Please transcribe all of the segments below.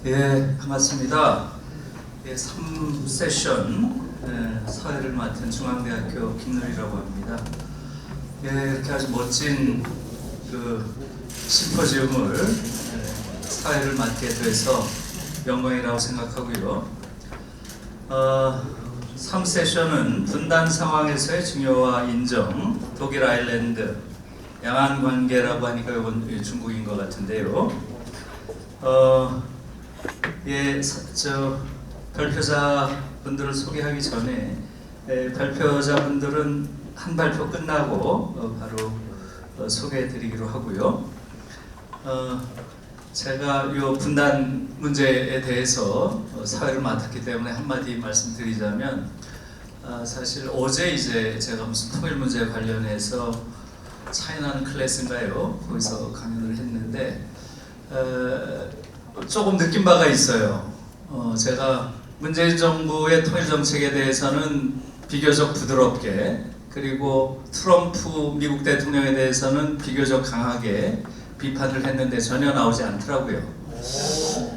예, 반갑습니다. 예, 3세션 사회를 맡은 중앙대학교 김누리라고 합니다. 예, 이렇게 아주 멋진 그 심포지움을 사회를 맡게 돼서 영광이라고 생각하고요. 3세션은 분단 상황에서의 중요와 인정, 독일 아일랜드, 양안관계라고 하니까 이건 중국인 것 같은데요. 예, 발표자 분들을 소개하기 전에 발표자 분들은 한 발표 끝나고 바로 소개해드리기로 하고요. 제가 이 분단 문제에 대해서 사회를 맡았기 때문에 한마디 말씀드리자면, 사실 어제 이제 제가 무슨 통일 문제 관련해서 차이나는 클래스인가요? 거기서 강연을 했는데 조금 느낀 바가 있어요. 제가 문재인 정부의 통일 정책에 대해서는 비교적 부드럽게, 그리고 트럼프 미국 대통령에 대해서는 비교적 강하게 비판을 했는데 전혀 나오지 않더라고요.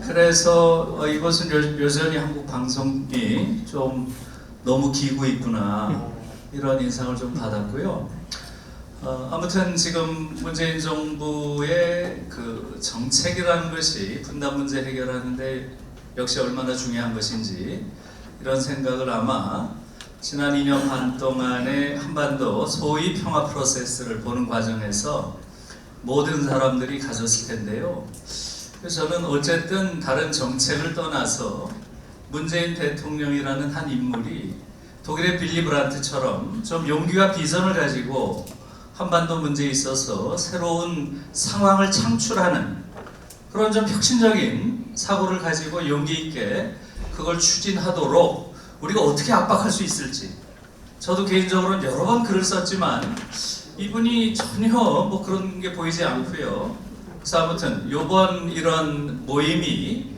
그래서 이것은 여전히 한국 방송이 좀 너무 기고 있구나, 이런 인상을 좀 받았고요. 아무튼 지금 문재인 정부의 그 정책이라는 것이 분단 문제 해결하는데 역시 얼마나 중요한 것인지, 이런 생각을 아마 지난 2년 반 동안의 한반도 소위 평화 프로세스를 보는 과정에서 모든 사람들이 가졌을 텐데요. 그래서 저는 어쨌든 다른 정책을 떠나서 문재인 대통령이라는 한 인물이 독일의 빌리 브란트처럼 좀 용기와 비전을 가지고 한반도 문제에 있어서 새로운 상황을 창출하는 그런 좀 혁신적인 사고를 가지고 용기 있게 그걸 추진하도록 우리가 어떻게 압박할 수 있을지, 저도 개인적으로는 여러 번 글을 썼지만 이분이 전혀 뭐 그런 게 보이지 않고요. 그래서 아무튼 이번 이런 모임이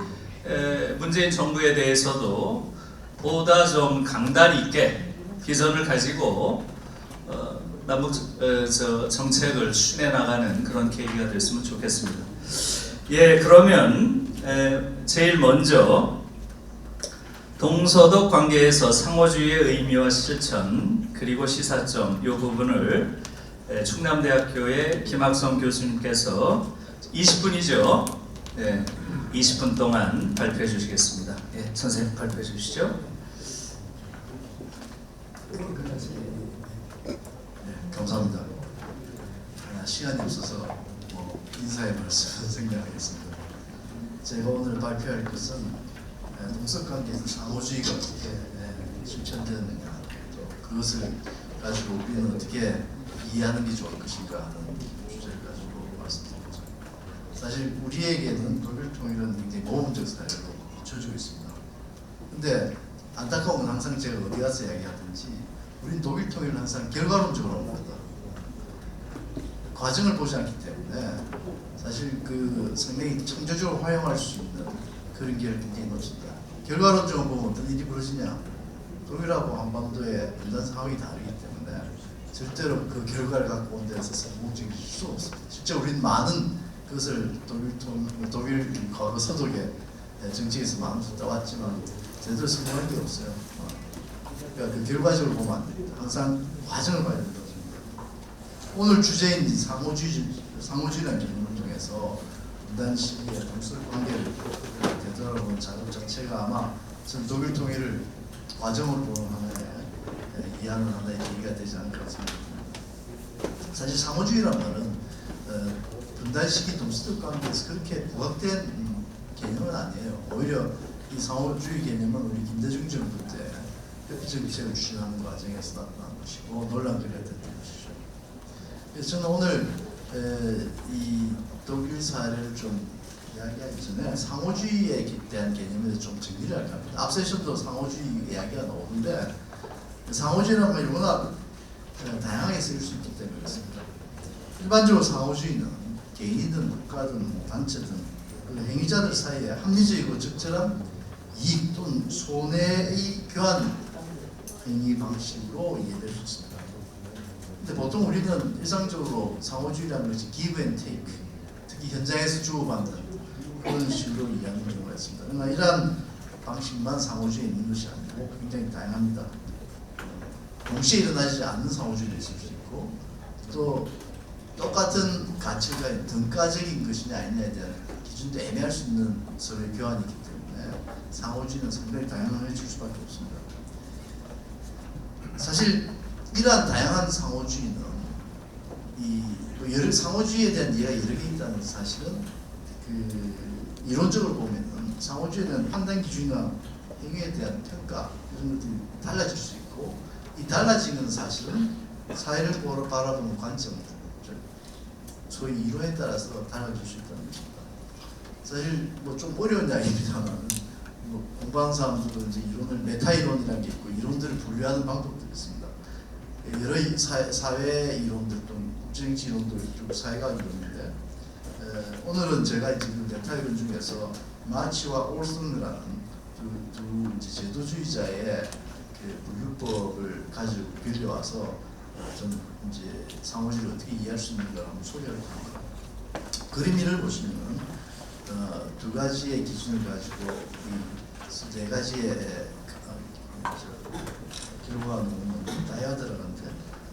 문재인 정부에 대해서도 보다 좀 강단 있게 비전을 가지고 남북 정책을 추진해 나가는 그런 계기가 됐으면 좋겠습니다. 예, 그러면 제일 먼저 동서독 관계에서 상호주의의 의미와 실천, 그리고 시사점, 이 부분을 충남대학교의 김학성 교수님께서 20분이죠. 20분 동안 발표해 주시겠습니다. 예, 선생님 발표해 주시죠. 감사합니다. 시간이 없어서 인사의 말씀을 생략하겠습니다. 제가 오늘 발표할 것은 동서관계에서 상호주의가 어떻게 실천되느냐, 또 그것을 가지고 우리는 어떻게 이해하는 게 좋을 것인가 하는 주제를 가지고 말씀드리죠. 사실 우리에게는 독일 통일은 굉장히 모범적 사례로 비춰지고 있습니다. 근데 안타까운 건 항상 제가 어디 가서 이야기하든지 우린 독일 통일은 항상 결과론적으로 봅니다. 과정을 보지 않기 때문에 사실 그 상당히 창조적으로 활용할 수 있는 그런 기회를 굉장히 놓친다. 결과론적으로 보면 어떤 일이 벌어지냐? 독일하고 한반도의 분단 상황이 다르기 때문에 절대로 그 결과를 갖고 온 데서 성공적일 수 없습니다. 실제 우리는 많은 그것을 독일 과거 서독의 정책에서 많은 수 따왔지만 제대로 성공한 게 없어요. 그러니까 그 결과적으로 보면 안 됩니다. 항상 과정을 봐야 된다고 생각합니다. 오늘 주제인 상호주의라는 개념을 통해서 분단 시기의 동서독 관계를 되돌아보는 작업 자체가 아마 전 독일 통일을 과정으로 보는 하나의 이해하는 하나의 계기가 되지 않을까 생각합니다. 사실 상호주의란 말은 분단 시기 동서독 관계에서 그렇게 부각된 개념은 아니에요. 오히려 이 상호주의 개념은 우리 김대중 정부 때 협의체를 추진하는 과정에서 나타난 것이고 논란거리가 됐던 것이죠. 그래서 저는 오늘 이 독일 사례를 좀 이야기하기 전에 상호주의에 대한 개념에 좀 정리를 할까 합니다. 앞 세션도 상호주의 이야기가 나오는데 상호주의라는 말이 워낙 다양하게 쓰일 수 있기 때문에 그렇습니다. 일반적으로 상호주의는 개인이든 국가든 단체든 행위자들 사이에 합리적이고 적절한 이익 또는 손해의 교환 행위 방식으로 이해될 수 있습니다. 근데 보통 우리는 일상적으로 상호주의라는 것이 give and take, 특히 현장에서 주고받는 그런 식으로 이해하는 경우가 있습니다. 그러나 이러한 방식만 상호주의에 있는 것이 아니고 굉장히 다양합니다. 동시에 일어나지 않는 상호주의도 있을 수 있고 또 똑같은 가치가 등가적인 것이냐 아니냐에 대한 기준도 애매할 수 있는 서로의 교환이 있기 때문에 상호주의는 상당히 다양해질 수밖에 없습니다. 사실 이러한 다양한 상호주의는 여러 상호주의에 대한 이해가 여러 개 있다는 사실은 이론적으로 보면은 상호주의에 대한 판단 기준이나 행위에 대한 평가 이런 것들이 달라질 수 있고 이 달라진 건 사실은 사회를 바라보는 관점, 소위 이론에 따라서 달라질 수 있다는 것입니다. 사실 뭐 좀 어려운 이야기입니다만 뭐 공부하는 사람들은 이제 이론을 메타 이론이라는 게 있고 이론들을 분류하는 방법들이 있습니다. 여러 사회 이론들 또는 정치 이론도 있고 사회과학 이론인데 오늘은 제가 이제 그 메타 이론 중에서 마치와 올슨이라는 두 이제 제도주의자의 그 분류법을 가지고 빌려와서 좀 이제 상호주의를 어떻게 이해할 수 있는가 한번 소개를 합니다. 그림 1을 보시면 두 가지의 기준을 가지고 이 네 가지의 결과가 나오는 다이아드라는 게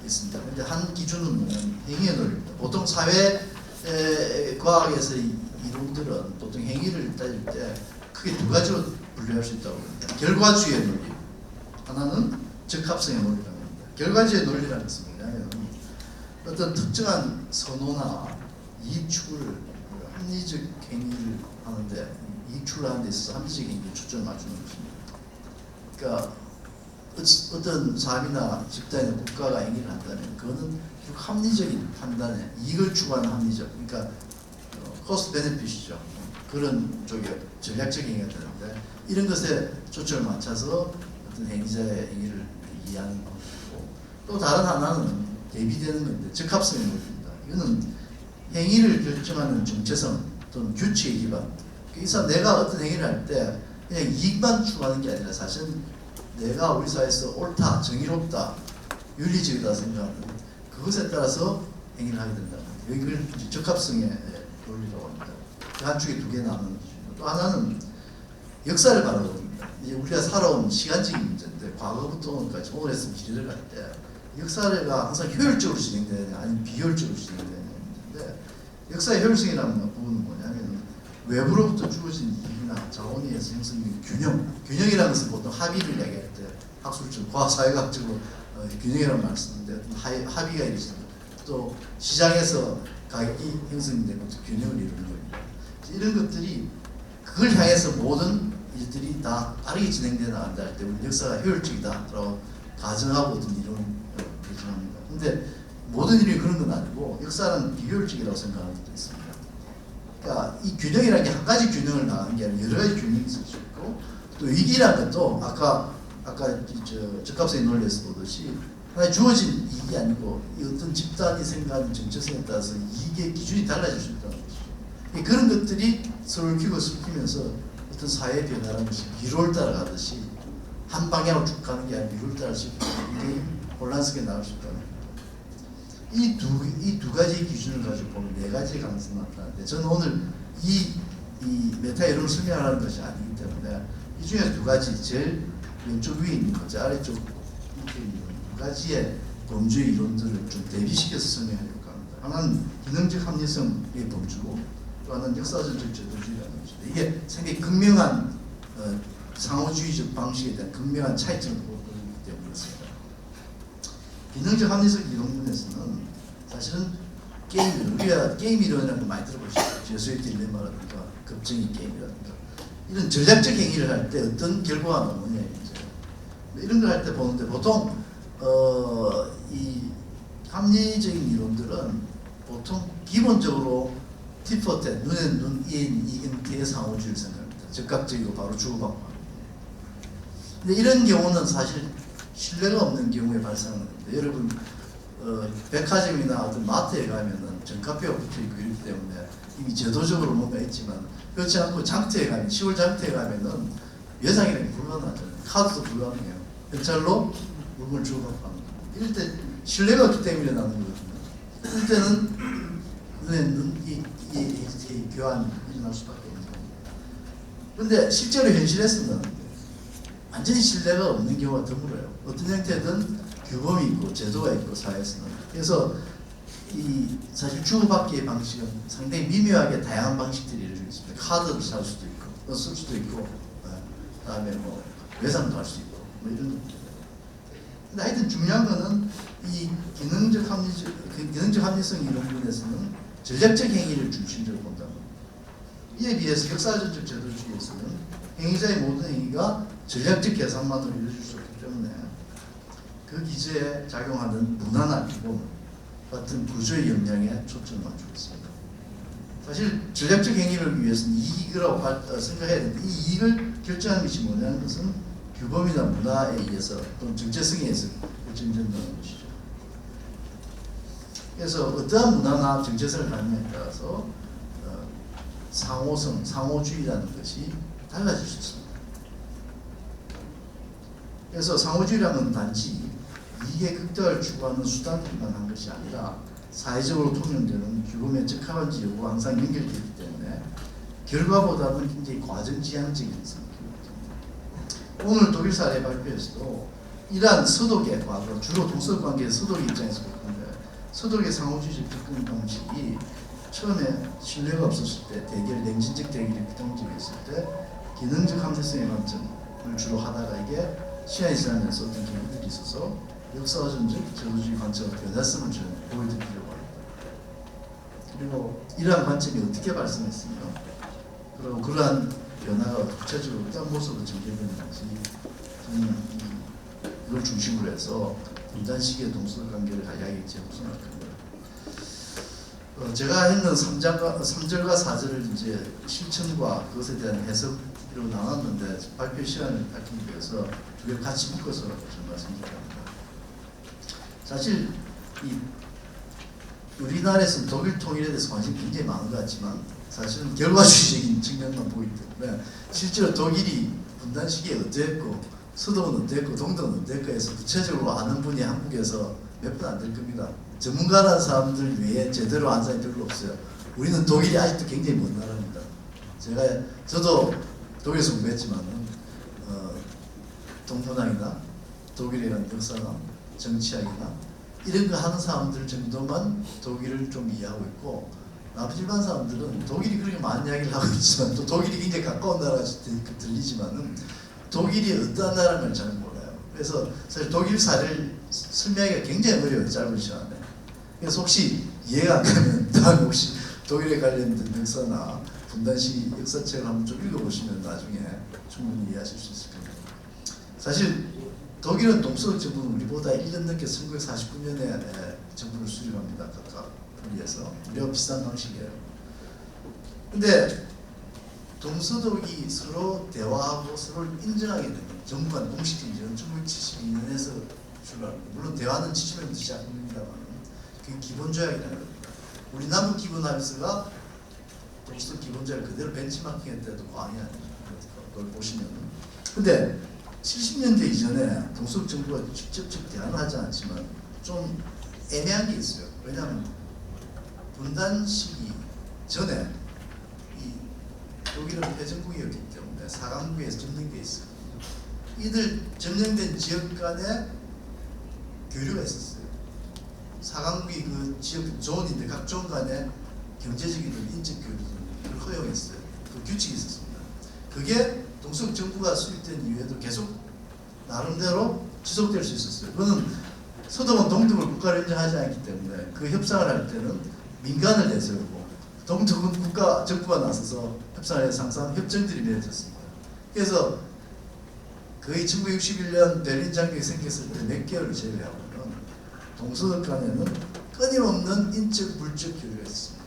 있습니다. 근데 한 기준은 뭐냐면 행위의 논리입니다. 보통 사회 과학에서 이론들은 보통 행위를 따질 때 크게 두 가지로 분류할 수 있다고 합니다. 결과주의 논리, 하나는 적합성의 논리라고 합니다. 결과주의 논리라는 것은 뭐냐면 어떤 특정한 선호나 이익추구를 합리적 행위를 하는데 이익추구를 하는 데 있어서 합리적 행위에 초점을 맞추는 것입니다. 그러니까 어떤 사람이나 집단이나 국가가 행위를 한다면 그거는 합리적인 판단에 이익을 추구하는 합리적, 그러니까 코스트 베네핏이죠. 그런 쪽에 전략적 행위가 되는데 이런 것에 초점을 맞춰서 어떤 행위자의 행위를 이해하는 방법이고 또 다른 하나는 대비되는 건데 적합성의 논리입니다. 이거는 행위를 결정하는 정체성 또는 규칙에 기반. 이 사람 내가 어떤 행위를 할 때 그냥 이익만 추구하는 게 아니라 사실은 내가 우리 사회에서 옳다, 정의롭다, 윤리적이다 생각하는 그것에 따라서 행위를 하게 된다는 거예요. 이걸 적합성의 논리라고 합니다. 그 한쪽에 두 개 나누는 기준이고 또 하나는 역사를 바라봅니다. 이제 우리가 살아온 시간적인 문제인데 과거부터 오늘까지 오늘에서 미래를 갈 때 역사가 항상 효율적으로 진행되느냐 아니면 비효율적으로 진행되느냐 문제인데 역사의 효율성이라는 부분은 뭐냐면 외부로부터 주어진 이익이나 자원에 의해서 형성된 균형이라는 것은 보통 합의를 이야기할 때 학술적, 과학사회학적으로 균형이라는 말을 쓰는데 합의가 이루어집니다. 또 시장에서 가격이 형성되고 균형을 이루는 겁니다. 이런 것들이 그걸 향해서 모든 일들이 다 빠르게 진행되어 나간다 할 때 우리 역사가 효율적이다라고 가정하고 어떤 이론을 개정합니다. 근데 모든 일이 그런 건 아니고 역사는 비효율적이라고 생각하는 것도 있습니다. 그러니까 이 균형이라는 게 한 가지 균형을 나가는 게 아니라 여러 가지 균형이 있을 수 있고 또 위기라는 것도 아까 적합성의 논리에서 보듯이 하나의 주어진 이익이 아니고 어떤 집단이 생각하는 정체성에 따라서 이익의 기준이 달라질 수 있다는 것이죠. 그런 것들이 서로 섞이면서 어떤 사회의 변화라는 것이 미로를 따라가듯이 한 방향으로 쭉 가는 게 아니라 미로를 따라서 굉장히 혼란스럽게 나올 수 있다는 겁니다. 이 두 가지 기준을 가지고 보면 네 가지의 가능성이 나타나는데 저는 오늘 이 메타 이론을 설명하는 것이 아니기 때문에 이 중에서 두 가지 제일 왼쪽 위에 있는 것, 아래쪽 밑에 있는 두 가지의 범주의 이론들을 좀 대비시켜서 설명하려고 합니다. 하나는 기능적 합리성의 범주고 또 하나는 역사전적 제도주의라는 것입니다. 이게 상당히 극명한 상호주의적 방식에 대한 극명한 차이점을 보이기 때문에 그렇습니다. 기능적 합리성 이론에서는 사실은 우리가 게임 이론이라는 거 많이 들어보시죠. 제수의 딜레마라든가 급정의 게임이라든가 이런 전략적 행위를 할 때 어떤 결과가 나오느냐 이런 걸 할 때 보는데 보통 이 합리적인 이론들은 보통 기본적으로 tit-for-tat, 눈에 눈, 이엔 이긴 대상호주의를 생각합니다. 즉각적이고 바로 주고받고 합니다. 근데 이런 경우는 사실 신뢰가 없는 경우에 발생하는 겁니다. 여러분 백화점이나 어떤 마트에 가면은 정가표가 붙어있고 이렇기 때문에 이미 제도적으로 뭔가 있지만 그렇지 않고 장터에 가면 시골 장터에 가면은 예상이라는 게 불가능하잖아요. 카드도 불가능해요. 경찰로 물건을 주고받고 하는 거예요. 이럴 때 신뢰가 없기 때문에 나는 거거든요. 이럴 때는 눈에 이 교환이 일어날 수밖에 없는 겁니다. 근데 실제로 현실에서는 완전히 신뢰가 없는 경우가 드물어요. 어떤 형태든 규범이 있고 제도가 있고 사회에서는. 그래서 이 사실 주고받기의 방식은 상당히 미묘하게 다양한 방식들이 이루어져 있습니다. 카드를 살 수도 있고, 쓸 수도 있고, 그다음에 뭐 외상도 할 수 있고, 뭐 이런 것들. 근데 하여튼 중요한 거는 이 기능적 합리성 이런 부분에서는 전략적 행위를 중심적으로 본다는 겁니다. 이에 비해서 역사전적 제도주의에서는 행위자의 모든 행위가 전략적 계산만으로 이루어질 수 없기 때문에 그 기제에 작용하는 문화나 규범 같은 구조의 역량에 초점을 맞추고 있습니다. 사실 전략적 행위를 위해서는 이익이라고 생각해야 되는데 이 이익을 결정하는 것이 뭐냐는 것은 규범이나 문화에 의해서 또는 정체성에 의해서 결정된다는 것이죠. 그래서 어떠한 문화나 정체성을 갖느냐에 따라서 상호성, 상호주의라는 것이 달라질 수 있습니다. 그래서 상호주의라는 단지 이익의 극대화를 추구하는 수단만 한 것이 아니라 사회적으로 통용되는 규범에 적합한지 여부와 항상 연결되어 있기 때문에 결과보다는 굉장히 과정지향적인 성격입니다. 오늘 독일 사례 발표에서도 이러한 서독의 과거, 주로 동서관계의 서독의 입장에서 볼 건데 서독의 상호주의적 접근 방식이 처음에 신뢰가 없었을 때 대결, 냉진적 대결이 부정적이었을 때 기능적 합리성의 관점을 주로 하다가 이게 시간이 지나면서 어떤 계기들이 있어서 역사전적 제도주의 관점으로 변했음을 저는 보여드리려고 합니다. 그리고 이러한 관점이 어떻게 발생했으며 그리고 그러한 변화가 구체적으로 어떤 모습으로 전개되는지 저는 이걸 중심으로 해서 분단 시기의 동서관계를 이야기했지 생각합니다. 제가 했는 3절과 4절을 이제 실천과 그것에 대한 해석으로 나눴는데 발표 시간을 밝히기 위해서 두 개를 같이 묶어서 좀 말씀드립니다. 사실 이 우리나라에서는 독일 통일에 대해서 관심이 굉장히 많은 것 같지만 사실은 결과주의적인 측면만 보이기 때문에 실제로 독일이 분단 시기에 어땠고 서독은 어땠고 동독은 어땠고 해서 구체적으로 아는 분이 한국에서 몇 분 안 될 겁니다. 전문가라는 사람들 외에 제대로 아는 사람이 별로 없어요. 우리는 독일이 아직도 굉장히 먼 나라입니다. 저도 독일에서 공부했지만은 동문학이나 독일에 대한 역사나 정치학이나 이런 거 하는 사람들 정도만 독일을 좀 이해하고 있고 나머지 일반 사람들은 독일이 그렇게 많은 이야기를 하고 있지만 또 독일이 굉장히 가까운 나라같이 들리지만은 독일이 어떠한 나라는 잘 몰라요. 그래서 사실 독일 사례를 설명하기가 굉장히 어려워요. 짧은 시간에. 그래서 혹시 이해가 안 가면 다음에 혹시 독일에 관련된 역사나 분단 시기 역사책을 한번 좀 읽어보시면 나중에 충분히 이해하실 수 있을 겁니다. 사실 독일은 동서독 정부는 우리보다 1년 넘게 1949년에 정부를 수립합니다. 각각 분리해서 우리와 비슷한 방식이에요. 근데 동서독이 서로 대화하고 서로를 인정하게 되는 정부간 공식 인정은 1972년에서 출발합니다. 물론 대화는 70년부터 시작합니다만 그게 기본조약이라는 겁니다. 우리 남북 기본합의서가 동서독 기본조약을 그대로 벤치마킹했을 때도 과언이 아닙니다. 그걸 보시면은. 근데 70년대 이전에 동서독 정부가 직접적 대화는 하지 않지만 좀 애매한 게 있어요. 왜냐하면 분단 시기 전에 이 독일은 패전국이었기 때문에 사강국에서 점령돼 있어요. 이들 점령된 지역 간에 교류가 있었어요. 사강국이 그 지역 존인데 각 존 간에 경제적이든 인적 교류를 허용했어요. 그 규칙이 있었습니다. 그게 동서독 정부가 수립된 이후에도 계속 나름대로 지속될 수 있었어요. 그거는 서독은 동독을 국가로 인정하지 않기 때문에 그 협상을 할 때는 민간을 내세우고 동독은 국가 정부가 나서서 협상을 해서 항상 협정들이 맺어졌습니다. 그래서 거의 1961년 베를린 장벽이 생겼을 때 몇 개월을 제외하고는 동서독 간에는 끊임없는 인적 물적 교류가 있습니다.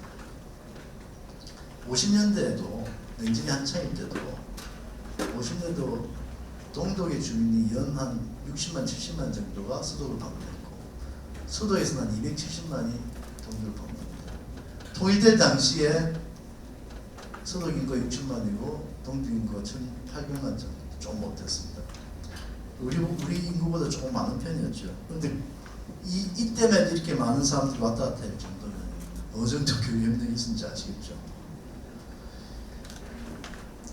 50년대에도 냉전이 한창일 때도 50년도 동독의 주민이 연 한 60만, 70만 정도가 서독을 방문했고 서독에서는 한 270만이 동독을 방문합니다. 통일될 당시에 서독 인구가 6천만이고 동독 인구가 1,800만 정도 좀 못했습니다. 우리 인구보다 조금 많은 편이었죠. 그런데 이때만 이렇게 많은 사람들이 왔다 갔다 할 정도면 어느 정도 교류 협력이 있었는지 아시겠죠?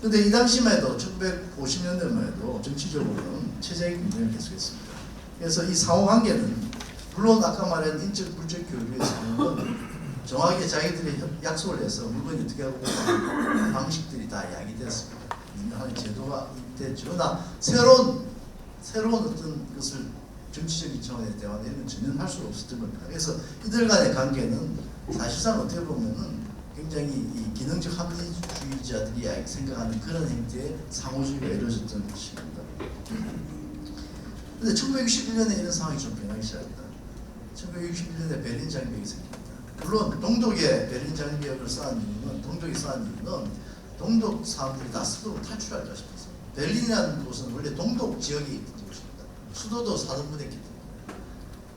근데 이 당시만 해도 1950년대만 해도 정치적으로는 체제의 경쟁을 계속했습니다. 그래서 이 상호관계는 물론 아까 말한 인적 물적 교류에서는 정확하게 자기들이 약속을 해서 물건이 어떻게 하고 하는 방식들이 다 이야기됐습니다. 하는 제도가 있댔죠. 그러나 새로운 어떤 것을 정치적인 차원의 대화는 전혀 할 수가 없었던 겁니다. 그래서 이들 간의 관계는 사실상 어떻게 보면은 굉장히 이 기능적 합리주의자들이 생각하는 그런 형태의 상호주의가 이루어졌던 것입니다. 근데 1961년에 이런 상황이 좀 변하기 시작합니다. 1961년에 베를린 장벽이 생깁니다. 물론 동독에 베를린 장벽을 쌓은 이유는 동독 사람들이 다 수도로 탈출할까 싶어서. 베를린이라는 곳은 원래 동독 지역에 있던 곳입니다. 수도도 사등분했기 때문에.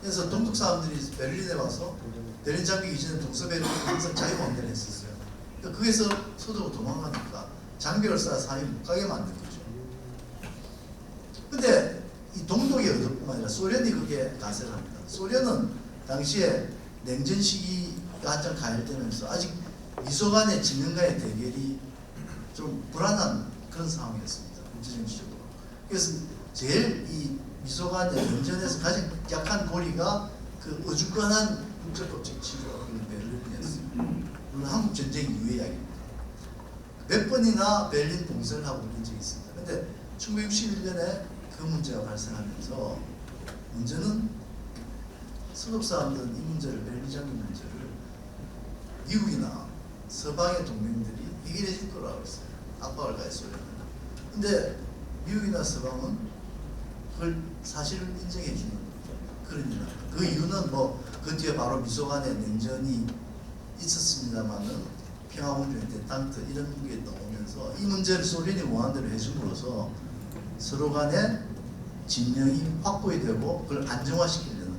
그래서 동독 사람들이 베를린에 와서 베를린 장벽 이전에 동서베를린은 항상 자유방대를 했었어요. 그러니까 거기서 서도가 도망가니까 장벽을 쌓아 사람이 못 가게 만든 거죠. 근데 이 동독의 의도뿐만 아니라 소련이 그게 가세를 합니다. 소련은 당시에 냉전 시기가 한창 가열되면서 아직 미소 간의 진영 간의 대결이 좀 불안한 그런 상황이었습니다. 국제정치적으로. 그래서 제일 이 미소 간의 냉전에서 가장 약한 고리가 그 어중간한 국제법 정치로 베를린이었습니다. 물론 한국 전쟁 이후의 이야기입니다. 몇 번이나 베를린 공세를 하고 있는 적이 있습니다. 근데 1961년에 그 문제가 발생하면서 문제는 서독 사람들은 이 문제를 베를린 장벽 문제를 미국이나 서방의 동맹들이 해결해 줄 거라고 했어요. 압박을 가했어요. 근데 미국이나 서방은 그걸 사실을 인정해 주는 그런 일입니다. 그 이유는 뭐 그 뒤에 바로 미소 간의 냉전이 있었습니다만은 평화공조의 대탕트 이런 게 나오면서 이 문제를 소련이 원하는 대로 해줌으로써 서로 간의 진영이 확보이 되고 그걸 안정화시키려는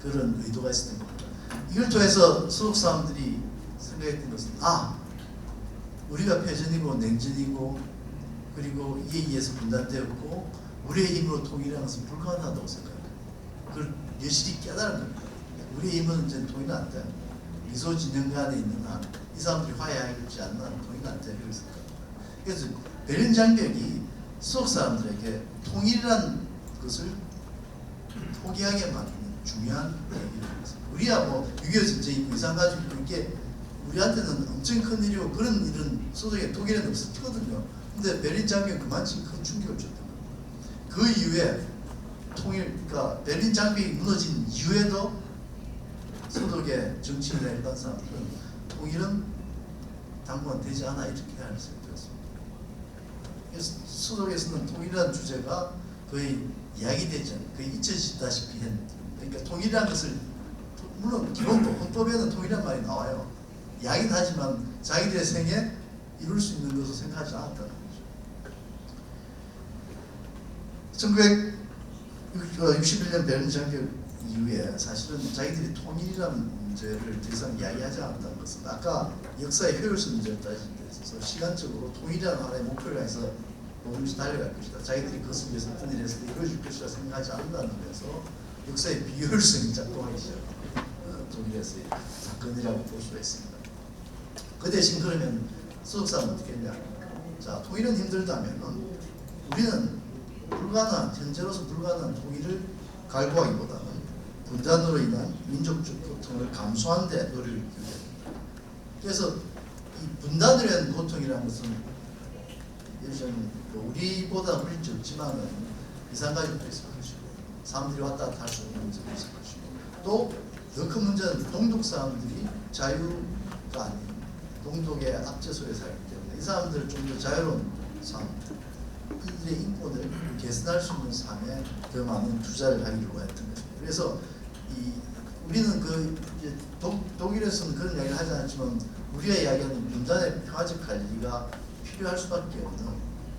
그런 의도가 있었던 겁니다. 이걸 통해서 서독 사람들이 생각했던 것은 우리가 패전이고 냉전이고 그리고 이에 의해서 분단되었고 우리의 힘으로 통일하는 것은 불가능하다고 생각합니다. 그걸 여실히 깨달은 겁니다. 우리의 힘은 이제 통일은 안 돼. 미소 진영 간에 있는 한 이 사람들이 화해하지 않는 한 통일은 안 돼. 그렇게 생각합니다. 그래서 베를린 장벽이 서독 사람들에게 통일이라는 것을 포기하게 만드는 중요한 얘기입니다. 우리야 뭐 6.25 전쟁 있고 이산 가지고 이게 우리한테는 엄청 큰 일이고 그런 일은 서독에 독일에는 없었거든요. 근데 베를린 장벽은 그만큼 큰 충격을 줬던 겁니다. 그 이후에 그러니까 베를린 장벽이 무너진 이후에도 서독의 정치인이나 일반 사람들은 통일은 당분간 되지 않아 이렇게 할 수 있었습니다. 그래서 서독에서는 통일이라는 주제가 거의 이야기되지 않아요. 거의 잊혀지다시피 했는. 그러니까 통일이라는 것을 물론 기본도 헌법에는 통일이라는 말이 나와요. 이야기는 하지만 자기들의 생에 이룰 수 있는 것을 생각하지 않았다는 거죠. 1961년 베를린 장벽 이후에 사실은 자기들이 통일이라는 문제를 더 이상 이야기하지 않았다는 것은 아까 역사의 효율성 문제를 따질 때 있어서 시간적으로 통일이라는 하나의 목표를 해서 모든 것이 달려갈 것이다. 자기들이 그것을 위해서 어떤 일을 해서 이루어질 것이라 생각하지 않는다는 데서 역사의 비효율성이 작동하기 시작합니다. 독일에서의 사건이라고 볼 수가 있습니다. 그 대신 그러면 서독사는 어떻게 했냐? 자, 통일은 힘들다면은 우리는 현재로서 불가능한 통일을 갈구하기보다는 분단으로 인한 민족적 고통을 감수하는 데 노력을 기울여야 됩니다. 그래서 이 분단으로 인한 고통이라는 것은 우리보다 훨씬 적지만은 이산가족도 있을 것이고 사람들이 왔다 갔다 할 수 없는 문제도 있을 것이고 또 더 큰 문제는 동독 사람들이 자유가 아닌 동독의 압제소에 살기 때문에 이 사람들을 좀 더 자유로운 삶, 이들의 인권을 개선할 수 있는 삶에 더 많은 투자를 하기로 했던 것입니다. 그래서 우리는 독일에서는 그런 이야기를 하지 않지만 우리가 이야기하는 분단의 평화적 관리가 필요할 수밖에 없는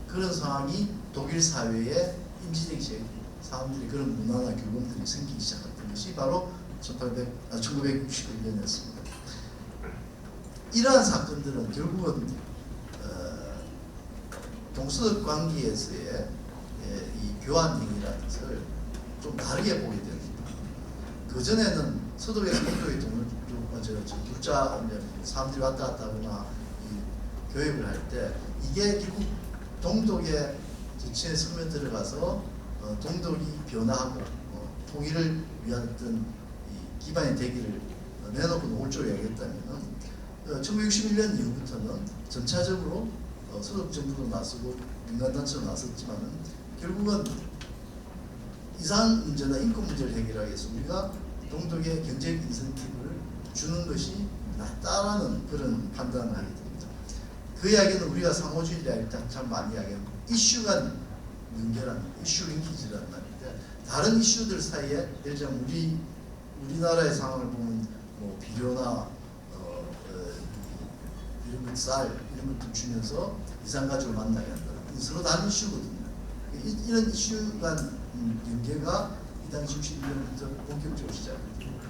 그런 상황이 독일 사회에 인지되기 시작합니다. 사람들이 그런 문화나 교범들이 생기기 시작했던 것이 바로 1961년이었습니다. 이러한 사건들은 결국은 동서독 관계에서의 이 교환 행위라는 것을 좀 다르게 보게 됩니다. 그 전에는 서독에서 동독의 돈을 사람들이 왔다 갔다 하거나 교육을 할 때 이게 결국 동독의 정치에 스며 들어가서 동독이 변화하고 통일을 위한 어떤 이 기반이 되기를 내놓고 놓을 줄 알겠다면은 1961년 이후부터는 전차적으로 소속 정부도 나서고 민간단체도 나섰지만은 결국은 이상 문제나 인권 문제를 해결하기 위해서 우리가 동독의 경제적 인센티브를 주는 것이 낫다라는 그런 판단을 하게 됩니다. 그 이야기는 우리가 상호주의 이야기를 참 많이 이야기하고 이슈 간 연결한 이슈 링키지라는 말인데 다른 이슈들 사이에 예를 들면 우리나라의 상황을 보면 뭐 비료나 이런 것 쌀 이런 것들 주면서 이산가족을 만나게 한다. 서로 다른 이슈거든요. 이런 이슈 간 연계가 이 당시 61년부터 본격적으로 시작됩니다.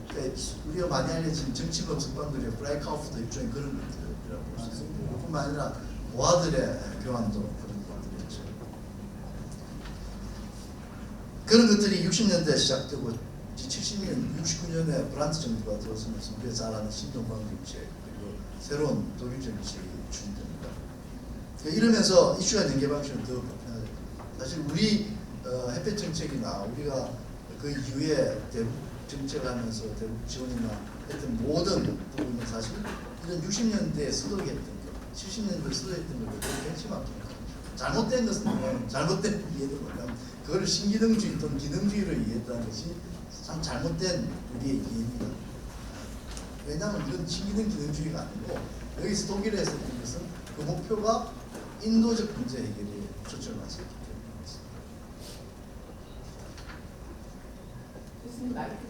그러니까 우리가 많이 알려진 정치범 석방들의 프라이카우프도 일종의 그런 것들이라고 볼 수 있습니다. 뿐만 아니라 모아들의 교환도 그런 것들이었죠. 그런 것들이 60년대에 시작되고 70년, 69년에 브란트 정부가 들어서면서 우리가 잘 아는 신동방정책 그리고 새로운 독일 정책이 추진됩니다. 이러면서 이슈와 연계 방식은 더 보편화됩니다. 사실 우리 햇볕 정책이나 우리가 그 이후에 대북 정책을 하면서 대북 지원이나 했던 모든 부분은 사실 이런 60년대에 서독했던 것, 70년대에 서독했던 것을 벤치마킹입니다. 잘못된 것은 뭐냐면 잘못된 이해도 뭐냐면 그거를 신기능주의 또는 기능주의로 이해했다는 것이 참 잘못된 우리의 이해입니다. 왜냐하면 이건 신기능 기능주의가 아니고 여기서 독일에서 했던 것은 그 목표가 인도적 문제 해결에 초점을 맞췄기 때문입니다.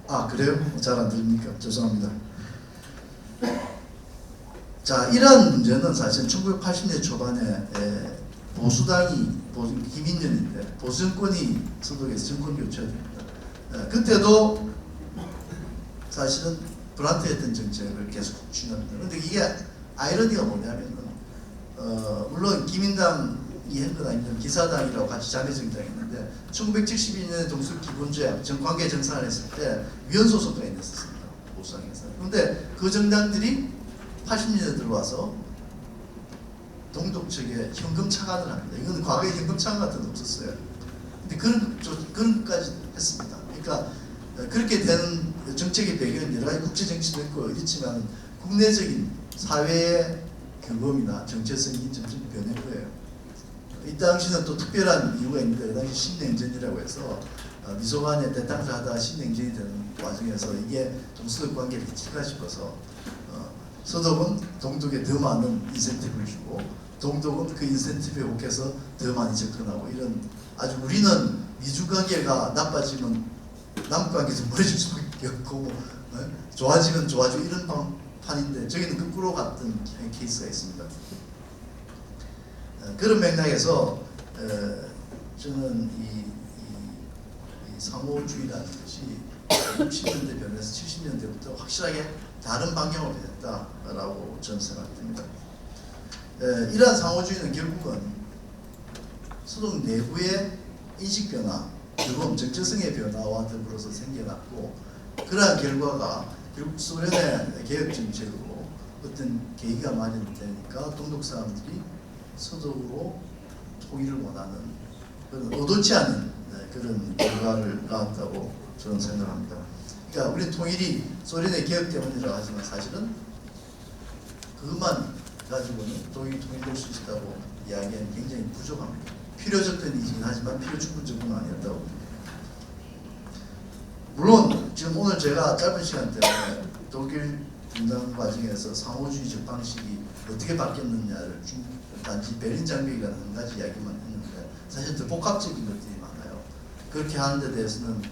아 그래요? 잘 안 들립니까? 죄송합니다. 자 이러한 문제는 사실 1980년 초반에 보수당이 김인년인데 보수 정권이 서독에서 정권 교체가 됩니다. 그때도 사실은 브란트했던 정책을 계속 추진합니다. 그런데 이게 아이러니가 뭐냐면은 물론 기민당이 한 건 아니면 기사당이라고 같이 자매정당이 있는데 1972년에 동수기본조약 정관계 정산을 했을 때 위헌소송까지 냈었습니다. 보수당에서. 그런데 그 정당들이 80년대 들어와서 동독 측에 현금 차관을 합니다. 이건 과거에 현금 차관 같은 거 없었어요. 근데 그런 것까지 했습니다. 그러니까 그렇게 되는 정책의 배경은 여러 가지 국제 정치도 있고 있지만 국내적인 사회의 규범이나 정체성이 점점 변한 거예요. 이 당시는 또 특별한 이유가 있는데 그 당시 신냉전이라고 해서 미소관의 대탕사 하다가 신냉전이 되는 과정에서 이게 동서독 관계를 해칠까 싶어서 서독은 동독에 더 많은 인센티브를 주고 동독은 그 인센티브에 혹해서 더 많이 접근하고 이런 아주 우리는 미중 관계가 나빠지면 남북 관계에서 멀어질 수밖에 없고 좋아지면 좋아지고 이런 판인데 저기는 거꾸로 갔던 케이스가 있습니다. 그런 맥락에서 저는 이 상호주의라는 것이 60년대 변해서 70년대부터 확실하게 다른 방향으로 변했다라고 저는 생각됩니다. 이러한 상호주의는 결국은 서독 내부의 인식 변화, 규범, 정체성의 변화와 더불어서 생겨났고 그러한 결과가 결국 소련의 개혁 정책으로 어떤 계기가 마련되니까 동독 사람들이 서독으로 통일을 원하는 그런 의도치 않은 그런 결과를 낳았다고 저는 생각합니다. 그러니까 우리 통일이 소련의 개혁 때문이라고 하지만 사실은 그것만 가지고는 독일이 통일될 수 있다고 이야기하는 굉장히 부족합니다. 필요적 편이긴 하지만 필요 충분 정도는 아니었다고 봅니다. 물론 지금 오늘 제가 짧은 시간 때문에 독일 분단 과정에서 상호주의적 방식이 어떻게 바뀌었느냐를 단지 베른 장벽이라는 한 가지 이야기만 했는데 사실 더 복합적인 것들이 많아요. 그렇게 하는 데 대해서는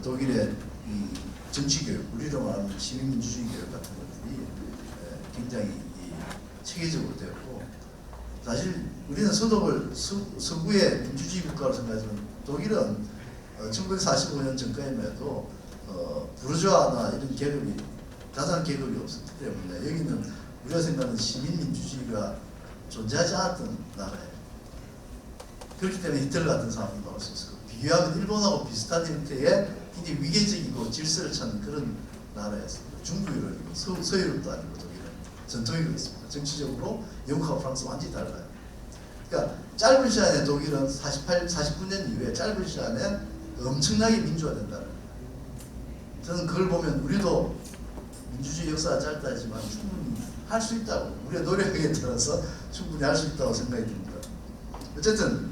독일의 이 정치교육, 우리로 말하면 시민민주주의 교육 같은 것들이 굉장히 체계적으로 되었고 사실 우리는 서독을 서구의 민주주의 국가로 생각하지만 독일은 1945년 전까지만 해도 부르주아나 이런 계급이 자산 계급이 없었기 때문에 여기는 우리가 생각하는 시민민주주의가 존재하지 않았던 나라예요. 그렇기 때문에 히틀러 같은 사람이 나올 수 있었고 비교하면 일본하고 비슷한 형태의 굉장히 위계적이고 질서를 찾는 그런 나라였습니다. 중부 유럽이고 서유럽도 아니고 독일은 전통이 그렇습니다. 정치적으로 영국하고 프랑스 완전히 달라요. 그러니까 짧은 시간에 독일은 49년 이후에 짧은 시간에 엄청나게 민주화된다는 거예요. 저는 그걸 보면 우리도 민주주의 역사가 짧다지만 충분히 할 수 있다고, 우리가 노력에 따라서 충분히 할 수 있다고 생각이 듭니다. 어쨌든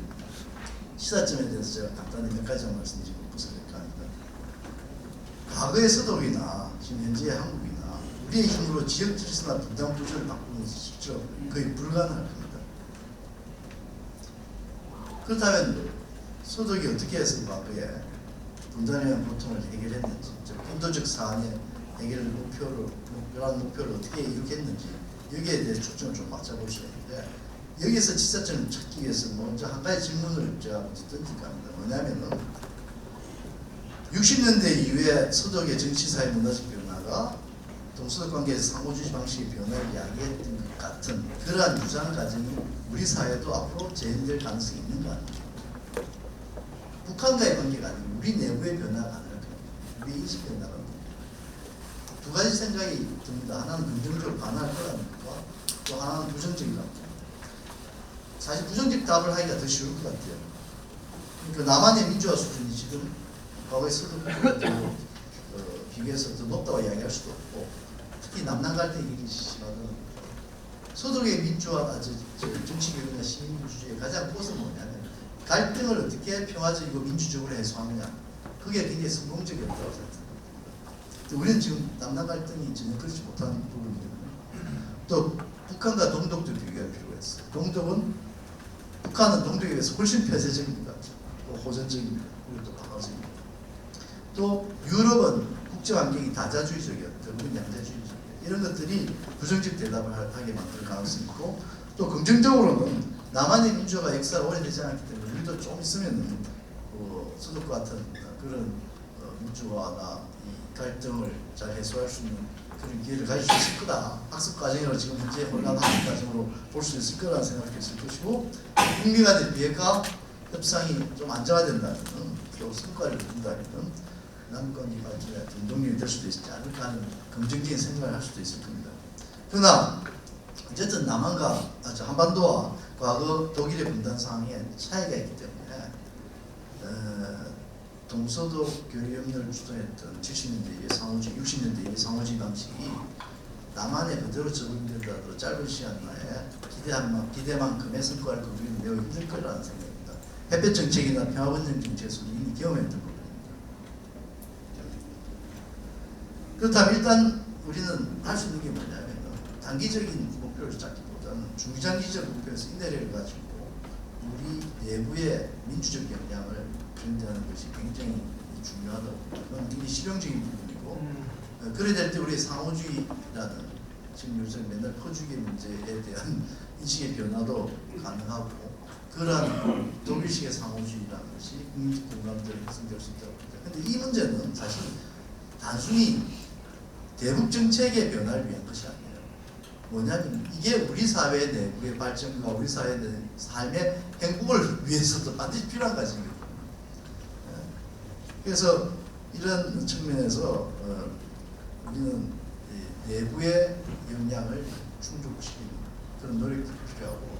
시사점에 대해서 제가 간단히 몇 가지만 말씀드리고 부서질까 합니다. 과거의 서독이나 지금 현재의 한국이나 우리의 힘으로 지역 질서나 분단 구조를 바꾸는 것이 실제로 거의 불가능할 겁니다. 그렇다면 서독이 어떻게 해서 과거에 분단에 대한 고통을 해결했는지, 인도적 사안의 해결 목표를 어떻게 이룩했는지 여기에 대해 초점을 좀 맞춰볼 수 있는데, 여기서 지사점을 찾기 위해서 먼저 한 가지 질문을 제가 먼저 던질까 합니다. 뭐냐면은 60년대 이후에 서독의 정치사회 문화적 변화가 동서독 관계에서 상호주의 방식의 변화를 이야기했던 것 같은 그러한 유사한 과정이 우리 사회도 앞으로 재현될 가능성이 있는가 합니다. 북한과의 관계가 아니고 우리 내부의 변화가 가능할 겁니다. 우리 인식 변화가 두 가지 생각이 듭니다. 하나는 긍정적으로 반할 거라는 것과 또 하나는 부정적인 것 같아요. 사실 부정적 답을 하기가 더 쉬울 것 같아요. 그러니까 남한의 민주화 수준이 지금 과거의 서독과 비교해서 더 높다고 이야기할 수도 없고, 특히 남남 갈등이 굉장히 심하다는 겁니다. 서독의 민주화, 정치교육이나 시민주의의 가장 꽃은 뭐냐면 갈등을 어떻게 평화적이고 민주적으로 해소하느냐, 그게 굉장히 성공적이었다고 생각합니다. 우리는 지금 남남 갈등이 전혀 그렇지 못한 부분이거든요. 또 북한과 동독도 비교할 필요가 있어요. 북한은 동독에 비해서 훨씬 폐쇄적입니다. 또 호전적입니다. 그리고 또 방어적입니다. 또 유럽은 국제 환경이 다자주의적이었다. 우리는 양자주의적이었다. 이런 것들이 부정적 대답을 하게 만들 가능성이 있고, 또 긍정적으로는 남한의 민주화가 역사가 오래되지 않았기 때문에 우리도 좀 있으면 서독과 같은 그런 민주화나 이 갈등을 잘 해소할 수 있는 그런 기회를 가질 수 있을 거다. 학습 과정으로 지금 현재 혼란한 학습 과정으로 볼 수 있을 거라는 생각이 있을 것이고, 북미 간의 비핵화 협상이 좀 안정화된다면, 또 성과를 거둔다면 남북관계 발전에 동력이 될 수도 있지 않을까 하는 긍정적인 생각을 할 수도 있을 겁니다. 그러나 어쨌든 남한과 한반도와 과거 독일의 분단 상황에 차이가 있기 때문에 동서독 교류협력을 주도했던 70년대 이후의 상호주의, 60년대 이후의 상호주의 방식이 남한에 그대로 적용된다도 짧은 시간 내에 기대만큼의 성과를 거두기는 매우 힘들 거라는 생각입니다. 햇볕 정책이나 평화번영 정책에서 이미 경험했던 부분입니다. 그렇다면 일단 우리는 할 수 있는 게 뭐냐면 단기적인 목표를 잡기보다는 중장기적 목표에서 인내력을 가지고 우리 내부의 민주적 역량을 견제하는 것이 굉장히 중요하다고. 그건 굉장히 실용적인 부분이고, 그래야 될 때 우리 상호주의라는 지금 요새 맨날 퍼주기 문제에 대한 인식의 변화도 가능하고, 그러한 독일식의 상호주의라는 것이 국민적 공감대를 형성될 수 있다고 봅니다. 그런데 이 문제는 사실 단순히 대북 정책의 변화를 위한 것이 아니에요. 뭐냐면 이게 우리 사회 내부의 발전과 우리 사회 내 삶의 행복을 위해서도 반드시 필요한 과정이거든요. 그래서 이런 측면에서 우리는 내부의 역량을 충족시키는 그런 노력이 필요하고,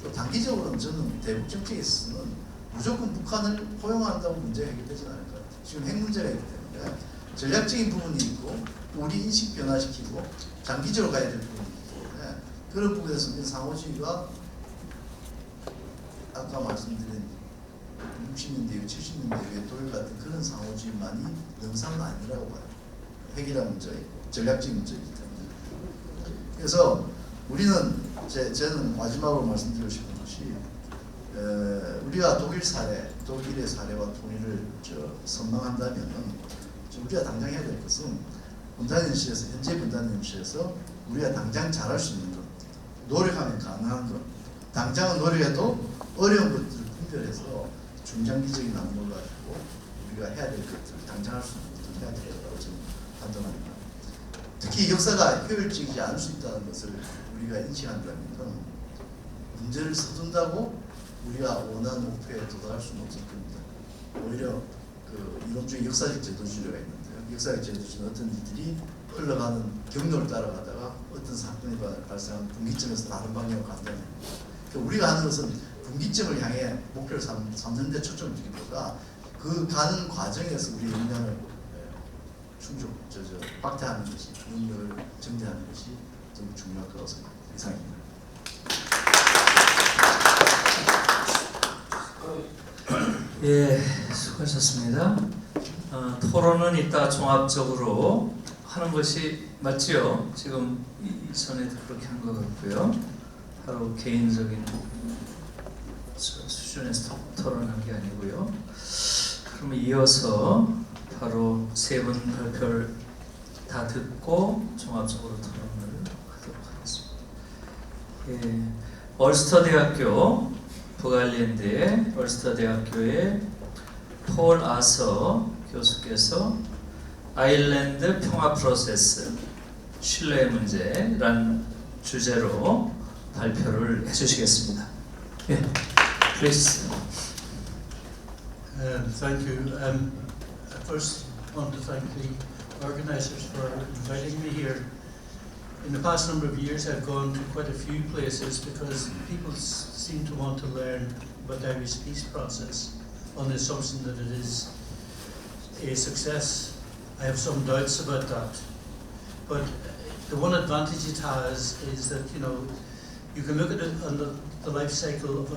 또 단기적으로는 저는 대북 정책에 있어서는 무조건 북한을 포용한다고 문제가 해결되지는 않을 것 같아요. 지금 핵 문제가 있기 때문에 전략적인 부분이 있고 우리 인식 변화시키고 장기적으로 가야 될 부분이 있기 때문에 그런 부분에서 상호주의가 아까 말씀드린 60년대, 70년대의 독일 같은 그런 상호주의만이 영상은 아니라고 봐요. 핵이라는 문제가 있고 전략적인 문제이기 때문에. 그래서 우리는 저는 마지막으로 말씀드리고 싶은 것이 우리가 독일의 사례와 통일을 선망한다면 우리가 당장 해야 될 것은 분단현실에서, 현재 분단현실에서 우리가 당장 잘할 수 있는 것, 노력하면 가능한 것, 당장은 노력해도 어려운 것들을 분별해서 중장기적인 안목을 가지고 우리가 해야 될 것들을 당장 할 수 있는 것들을 해야 되겠다고 저는 판단합니다. 특히 역사가 효율적이지 않을 수 있다는 것을 우리가 인식한다면 문제를 서둔다고 우리가 원하는 목표에 도달할 수는 없을 겁니다. 오히려 그 이론주의 역사적 제도주의가 있는데요. 역사에 지어주신 어떤 일들이 흘러가는 경로를 따라가다가 어떤 사건이 발생한 분기점에서 다른 방향으로 간다는 그러니까 우리가 하는 것은 분기점을 향해 목표를 삼는 데 초점을 두기보다 그 가는 과정에서 우리의 역량을 확대하는 것이 능력을 증대하는 것이 좀 중요할 거라고 생각합니다. 이상입니다. 예, 수고하셨습니다. 토론은 이따 종합적으로 하는 것이 맞지요? 지금 이전에도 그렇게 한 것 같고요. 바로 개인적인 수준에서 토론한 게 아니고요. 그러면 이어서 바로 세 분 발표를 다 듣고 종합적으로 토론을 하도록 하겠습니다. 예, 얼스터 북아일랜드의 얼스터 대학교의 폴 아서 교수께서 아일랜드 평화 프로세스 신뢰의 문제란 주제로 발표를 해주시겠습니다. 예, please. Thank you. I first want to thank the organisers for inviting me here. In the past number of years I've gone to quite a few places because people seem to want to learn about the Irish peace process on the assumption that it is a success. I have some doubts about that. But the one advantage it has is that, you know, you can look at it on the life cycle of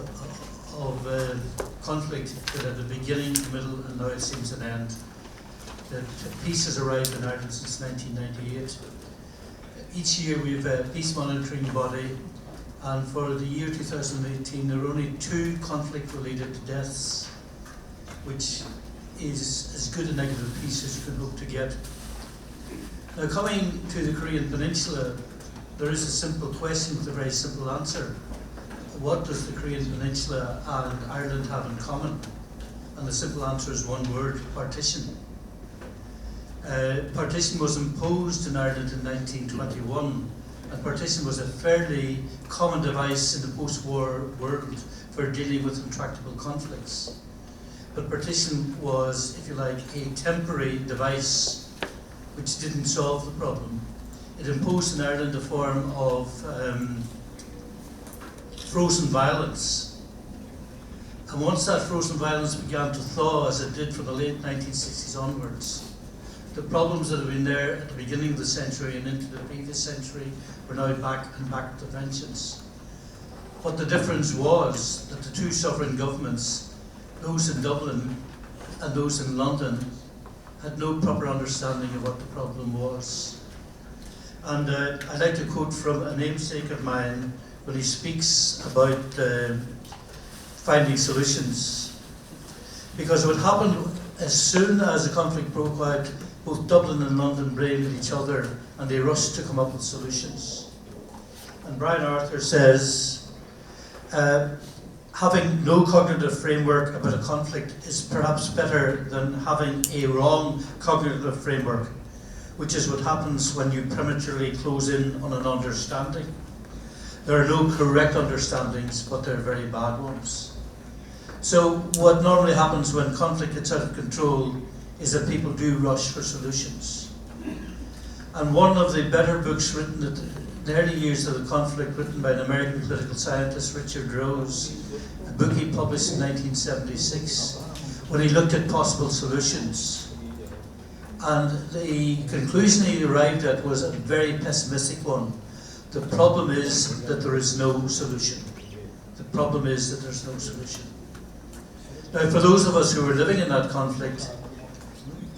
conflict that at the beginning, middle and now it seems an end. That peace has arrived in Ireland since 1998. Each year we have a peace monitoring body, and for the year 2018 there are only 2 conflict-related deaths, which is as good a negative peace as you can hope to get. Now, coming to the Korean Peninsula, there is a simple question with a very simple answer. What does the Korean Peninsula and Ireland have in common? And the simple answer is one word: partition. Partition was imposed in Ireland in 1921, and partition was a fairly common device in the post-war world for dealing with intractable conflicts. But partition was, if you like, a temporary device which didn't solve the problem. It imposed in Ireland a form of frozen violence. And once that frozen violence began to thaw, as it did from the late 1960s onwards, the problems that had been there at the beginning of the century and into the previous century were now back with a vengeance. What the difference was that the 2 sovereign governments, those in Dublin and those in London, had no proper understanding of what the problem was. And I'd like to quote from a namesake of mine when he speaks about finding solutions. Because what happened as soon as the conflict broke out, both Dublin and London blamed each other and they rushed to come up with solutions. And Brian Arthur says, having no cognitive framework about a conflict is perhaps better than having a wrong cognitive framework, which is what happens when you prematurely close in on an understanding. There are no correct understandings, but they're very bad ones. So what normally happens when conflict gets out of control is that people do rush for solutions. And one of the better books written in the early years of the conflict, written by an American political scientist, Richard Rose, a book he published in 1976, when he looked at possible solutions. And the conclusion he arrived at was a very pessimistic one. The problem is that there is no solution. The problem is that there's no solution. Now, for those of us who were living in that conflict,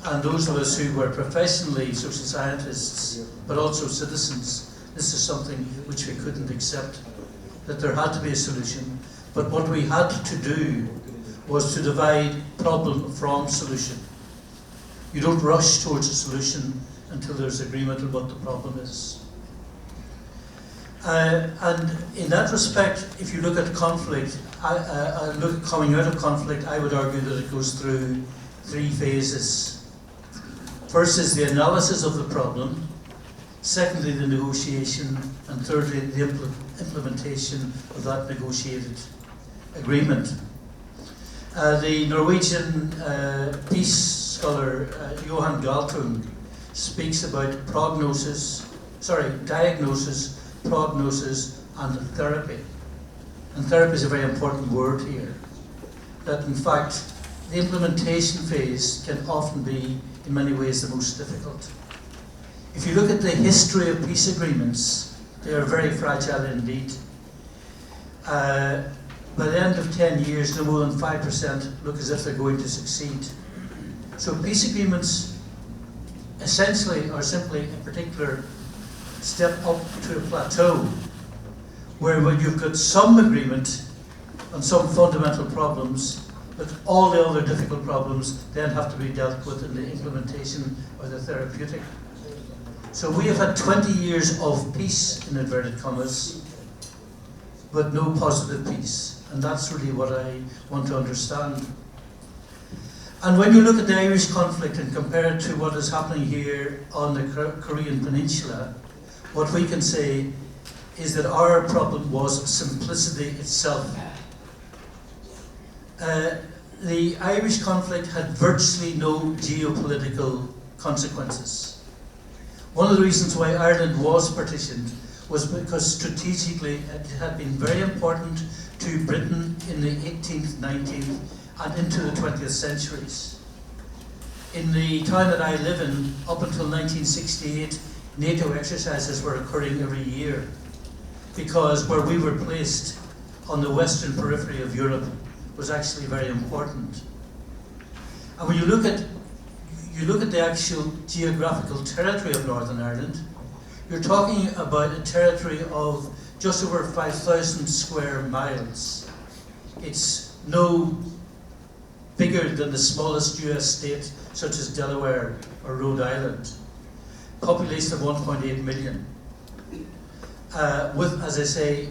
and those of us who were professionally social scientists, but also citizens, this is something which we couldn't accept, that there had to be a solution. But what we had to do was to divide problem from solution. You don't rush towards a solution until there's agreement on what the problem is. And in that respect, if you look at conflict, coming out of conflict, I would argue that it goes through 3 phases. First is the analysis of the problem, secondly the negotiation, and thirdly the implementation of that negotiated agreement. The Norwegian peace scholar Johan Galtung speaks about diagnosis, prognosis, and therapy. And therapy is a very important word here. That in fact, the implementation phase can often be, in many ways, the most difficult. If you look at the history of peace agreements, they are very fragile indeed. By the end of 10 years, no more than 5% look as if they're going to succeed. So peace agreements essentially are simply a particular step up to a plateau where when you've got some agreement on some fundamental problems, but all the other difficult problems then have to be dealt with in the implementation or the therapeutic. So we have had 20 years of peace, in inverted commas, but no positive peace. And that's really what I want to understand. And when you look at the Irish conflict and compare it to what is happening here on the Korean Peninsula, what we can say is that our problem was simplicity itself. The Irish conflict had virtually no geopolitical consequences. One of the reasons why Ireland was partitioned was because strategically it had been very important to Britain in the 18th, 19th and into the 20th centuries. In the town that I live in, up until 1968, NATO exercises were occurring every year because where we were placed on the western periphery of Europe was actually very important. And when you look at the actual geographical territory of Northern Ireland, you're talking about a territory of just over 5,000 square miles. It's no bigger than the smallest US state, such as Delaware or Rhode Island. Population of 1.8 million. With, as I say,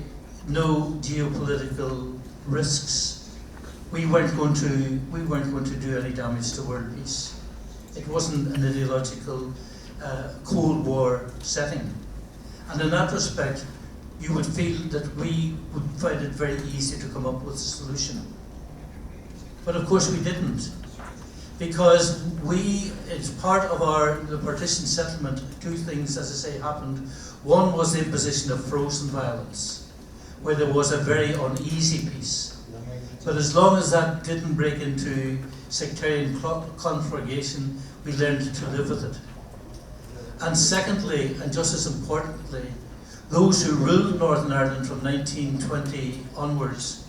no geopolitical risks. We weren't going to do any damage to world peace. It wasn't an ideological Cold War setting. And in that respect, you would feel that we would find it very easy to come up with a solution. But of course we didn't. Because as part of the partition settlement, two things, as I say, happened. One was the imposition of frozen violence, where there was a very uneasy peace. But as long as that didn't break into sectarian conflagration, we learned to live with it. And secondly, and just as importantly, those who ruled Northern Ireland from 1920 onwards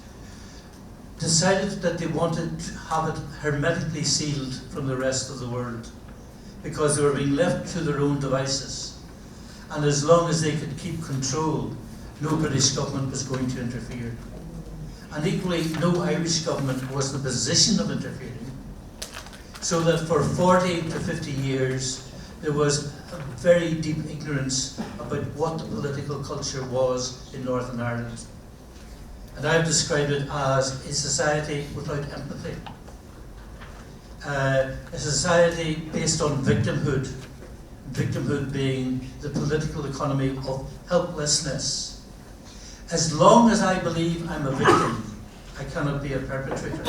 decided that they wanted to have it hermetically sealed from the rest of the world because they were being left to their own devices. And as long as they could keep control, no British government was going to interfere. And equally, no Irish government was in the position of interfering. So that for 40 to 50 years, there was a very deep ignorance about what the political culture was in Northern Ireland. And I've described it as a society without empathy. A society based on victimhood. Victimhood being the political economy of helplessness. As long as I believe I'm a victim, I cannot be a perpetrator.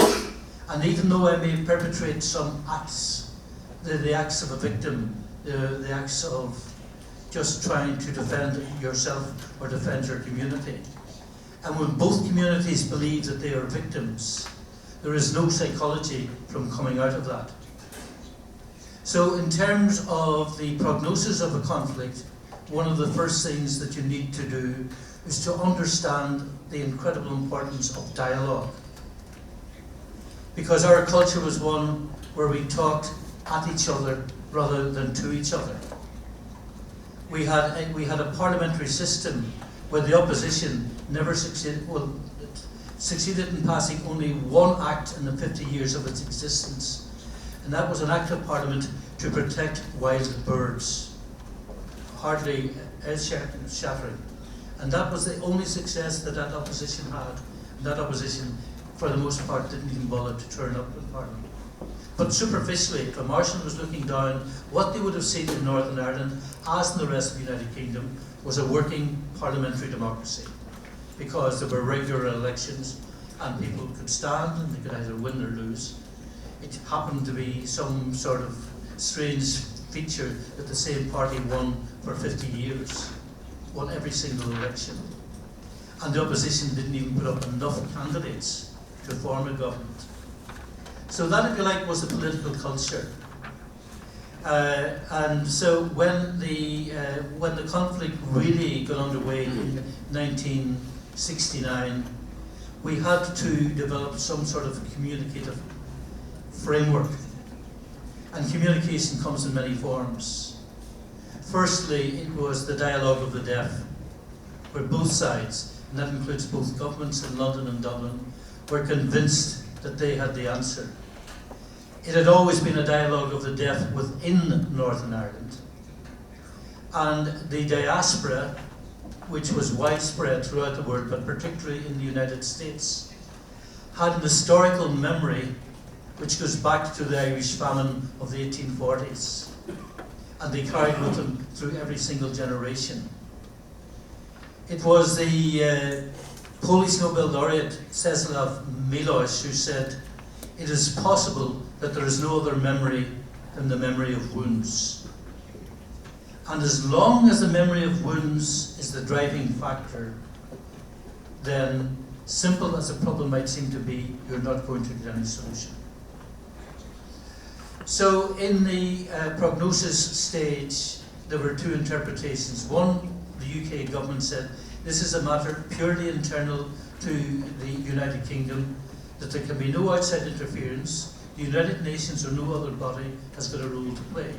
And even though I may perpetrate some acts, the acts of a victim, the acts of just trying to defend yourself or defend your community. And when both communities believe that they are victims, there is no psychology from coming out of that. So in terms of the prognosis of a conflict, one of the first things that you need to do is to understand the incredible importance of dialogue. Because our culture was one where we talked at each other rather than to each other. We had a parliamentary system where the opposition never succeeded, succeeded in passing only one act in the 50 years of its existence. And that was an act of parliament to protect wild birds. Hardly earth-shattering. And that was the only success that opposition had. And that opposition, for the most part, didn't even bother to turn up in Parliament. But superficially, if a Marshal was looking down, what they would have seen in Northern Ireland, as in the rest of the United Kingdom, was a working parliamentary democracy. Because there were regular elections, and people could stand, and they could either win or lose. it happened to be some sort of strange feature that the same party won for 50 years, won every single election. And the opposition didn't even put up enough candidates to form a government. So that, if you like, was the political culture. And so when the conflict really got underway in 1969, we had to develop some sort of communicative framework. And communication comes in many forms. Firstly, it was the dialogue of the deaf, where both sides, and that includes both governments in London and Dublin, were convinced that they had the answer. It had always been a dialogue of the deaf within Northern Ireland. And the diaspora, which was widespread throughout the world, but particularly in the United States, had an historical memory which goes back to the Irish famine of the 1840s. And they carried with them through every single generation. It was the Polish Nobel laureate Czesław Miłosz who said, "It is possible that there is no other memory than the memory of wounds." And as long as the memory of wounds is the driving factor, then, simple as the problem might seem to be, you're not going to get any solution. So in the prognosis stage, there were two interpretations. One, the UK government said, this is a matter purely internal to the United Kingdom, that there can be no outside interference. The United Nations or no other body has got a role to play.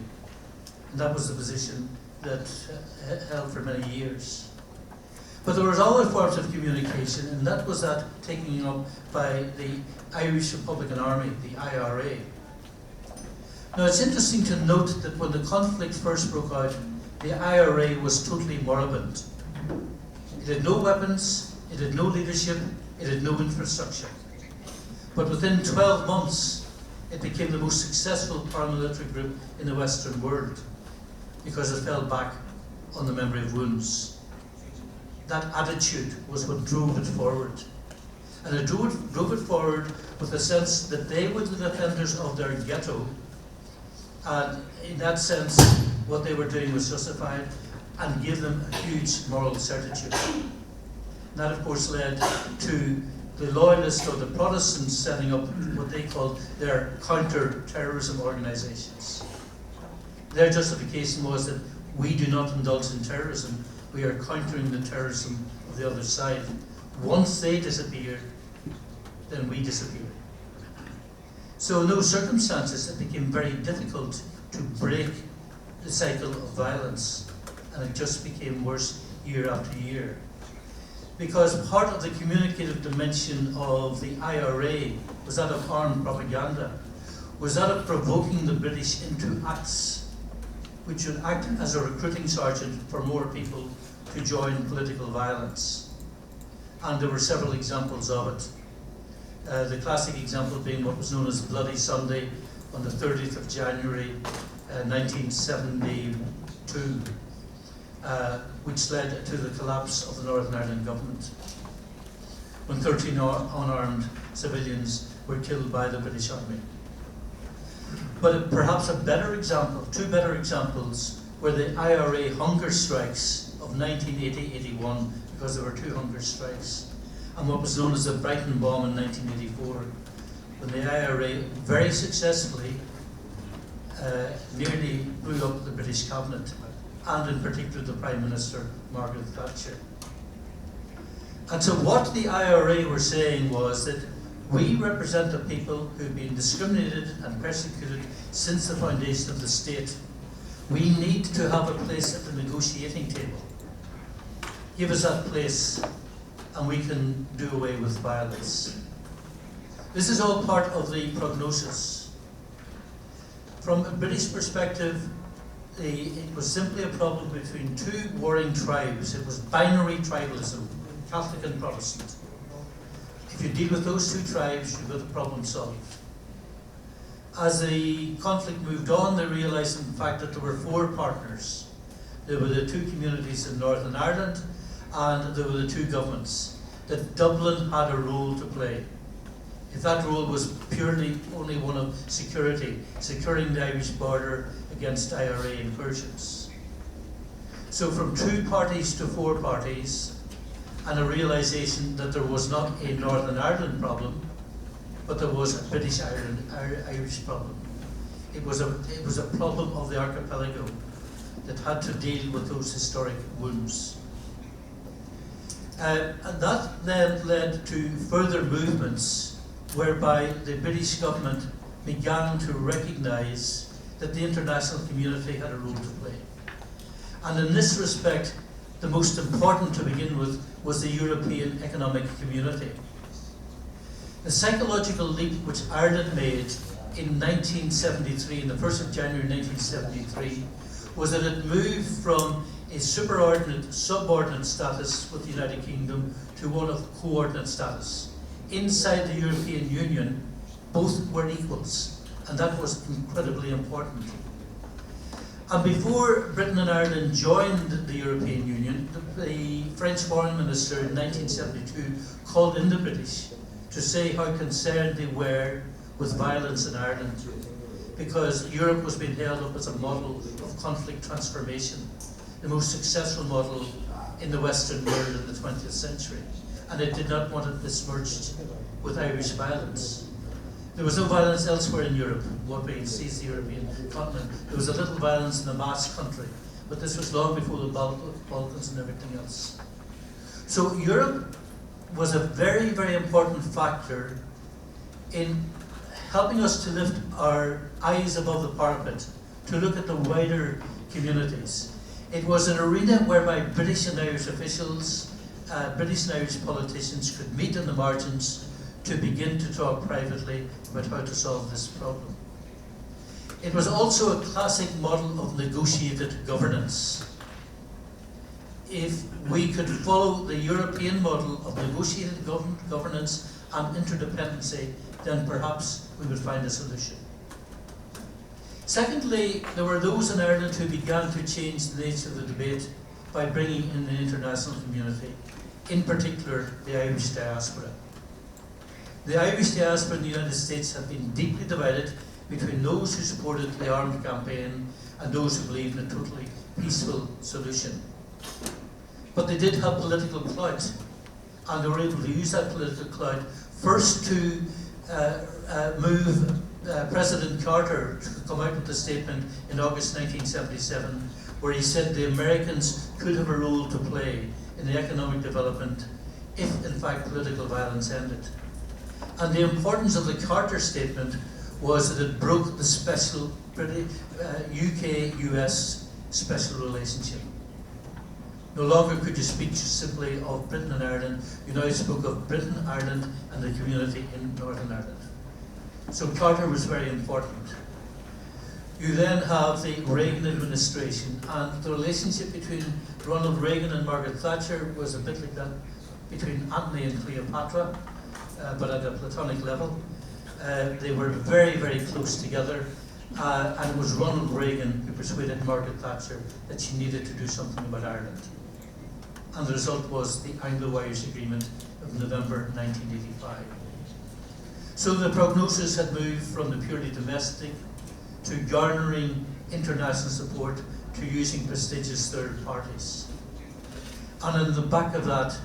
And that was the position that held for many years. But there was other forms of communication, and that was that taken up by the Irish Republican Army, the IRA. Now it's interesting to note that when the conflict first broke out, the IRA was totally moribund. It had no weapons, it had no leadership, it had no infrastructure. But within 12 months, it became the most successful paramilitary group in the Western world because it fell back on the memory of wounds. That attitude was what drove it forward. And it drove it forward with the sense that they were the defenders of their ghetto. And in that sense, what they were doing was justified and gave them a huge moral certitude. And that, of course, led to the loyalists or the Protestants setting up what they called their counter-terrorism organizations. Their justification was that we do not indulge in terrorism, we are countering the terrorism of the other side. Once they disappear, then we disappear. So in those circumstances, it became very difficult to break the cycle of violence, and it just became worse year after year. Because part of the communicative dimension of the IRA was that of armed propaganda, was that of provoking the British into acts which would act as a recruiting sergeant for more people to join political violence. And there were several examples of it. The classic example being what was known as Bloody Sunday on the 30th of January 1972, which led to the collapse of the Northern Ireland government, when 13 unarmed civilians were killed by the British Army. But perhaps a better example, two better examples, were the IRA hunger strikes of 1980-81, because there were two hunger strikes, and what was known as the Brighton Bomb in 1984, when the IRA very successfully nearly blew up the British cabinet, and in particular the Prime Minister, Margaret Thatcher. And so what the IRA were saying was that we represent a people who've been discriminated and persecuted since the foundation of the state. We need to have a place at the negotiating table. Give us that place and we can do away with violence. This is all part of the prognosis. From a British perspective, it was simply a problem between two warring tribes. It was binary tribalism, Catholic and Protestant. If you deal with those two tribes, you've got the problem solved. As the conflict moved on, they realised, in fact, that there were four partners. There were the two communities in Northern Ireland, and there were the two governments. That Dublin had a role to play. if that role was purely only one of security, securing the Irish border against IRA incursions. So from 2 parties to 4 parties, and a realisation that there was not a Northern Ireland problem, but there was a British Irish problem. It was a problem of the archipelago that had to deal with those historic wounds. And that then led to further movements whereby the British government began to recognise that the international community had a role to play. And in this respect, the most important to begin with was the European Economic Community. The psychological leap which Ireland made in 1973, on the 1st of January 1973, was that it moved from a subordinate status with the United Kingdom to one of coordinate status. Inside the European Union, both were equals, and that was incredibly important. And before Britain and Ireland joined the European Union, the French Foreign Minister in 1972 called in the British to say how concerned they were with violence in Ireland, because Europe was being held up as a model of conflict transformation, the most successful model in the Western world in the 20th century, and it did not want it besmirched with Irish violence. There was no violence elsewhere in Europe, what we see as the European continent. There was a little violence in the Basque country, but this was long before the Balkans and everything else. So Europe was a very, very important factor in helping us to lift our eyes above the parapet, to look at the wider communities. It was an arena whereby British and Irish officials, British and Irish politicians could meet in the margins to begin to talk privately about how to solve this problem. It was also a classic model of negotiated governance. If we could follow the European model of negotiated governance and interdependency, then perhaps we would find a solution. Secondly, there were those in Ireland who began to change the nature of the debate by bringing in the international community, in particular the Irish diaspora. The Irish diaspora in the United States had been deeply divided between those who supported the armed campaign and those who believed in a totally peaceful solution. But they did have political clout, and they were able to use that political clout first to move President Carter to come out with a statement in August 1977 where he said the Americans could have a role to play in the economic development if in fact political violence ended. And the importance of the Carter statement was that it broke the special UK-US special relationship. No longer could you speak just simply of Britain and Ireland, you now spoke of Britain, Ireland and the community in Northern Ireland. So Carter was very important. You then have the Reagan administration, and the relationship between Ronald Reagan and Margaret Thatcher was a bit like that between Antony and Cleopatra, but at a platonic level. They were very, very close together, and it was Ronald Reagan who persuaded Margaret Thatcher that she needed to do something about Ireland. And the result was the Anglo-Irish Agreement of November 1985. So the prognosis had moved from the purely domestic to garnering international support to using prestigious third parties. And in the back of that,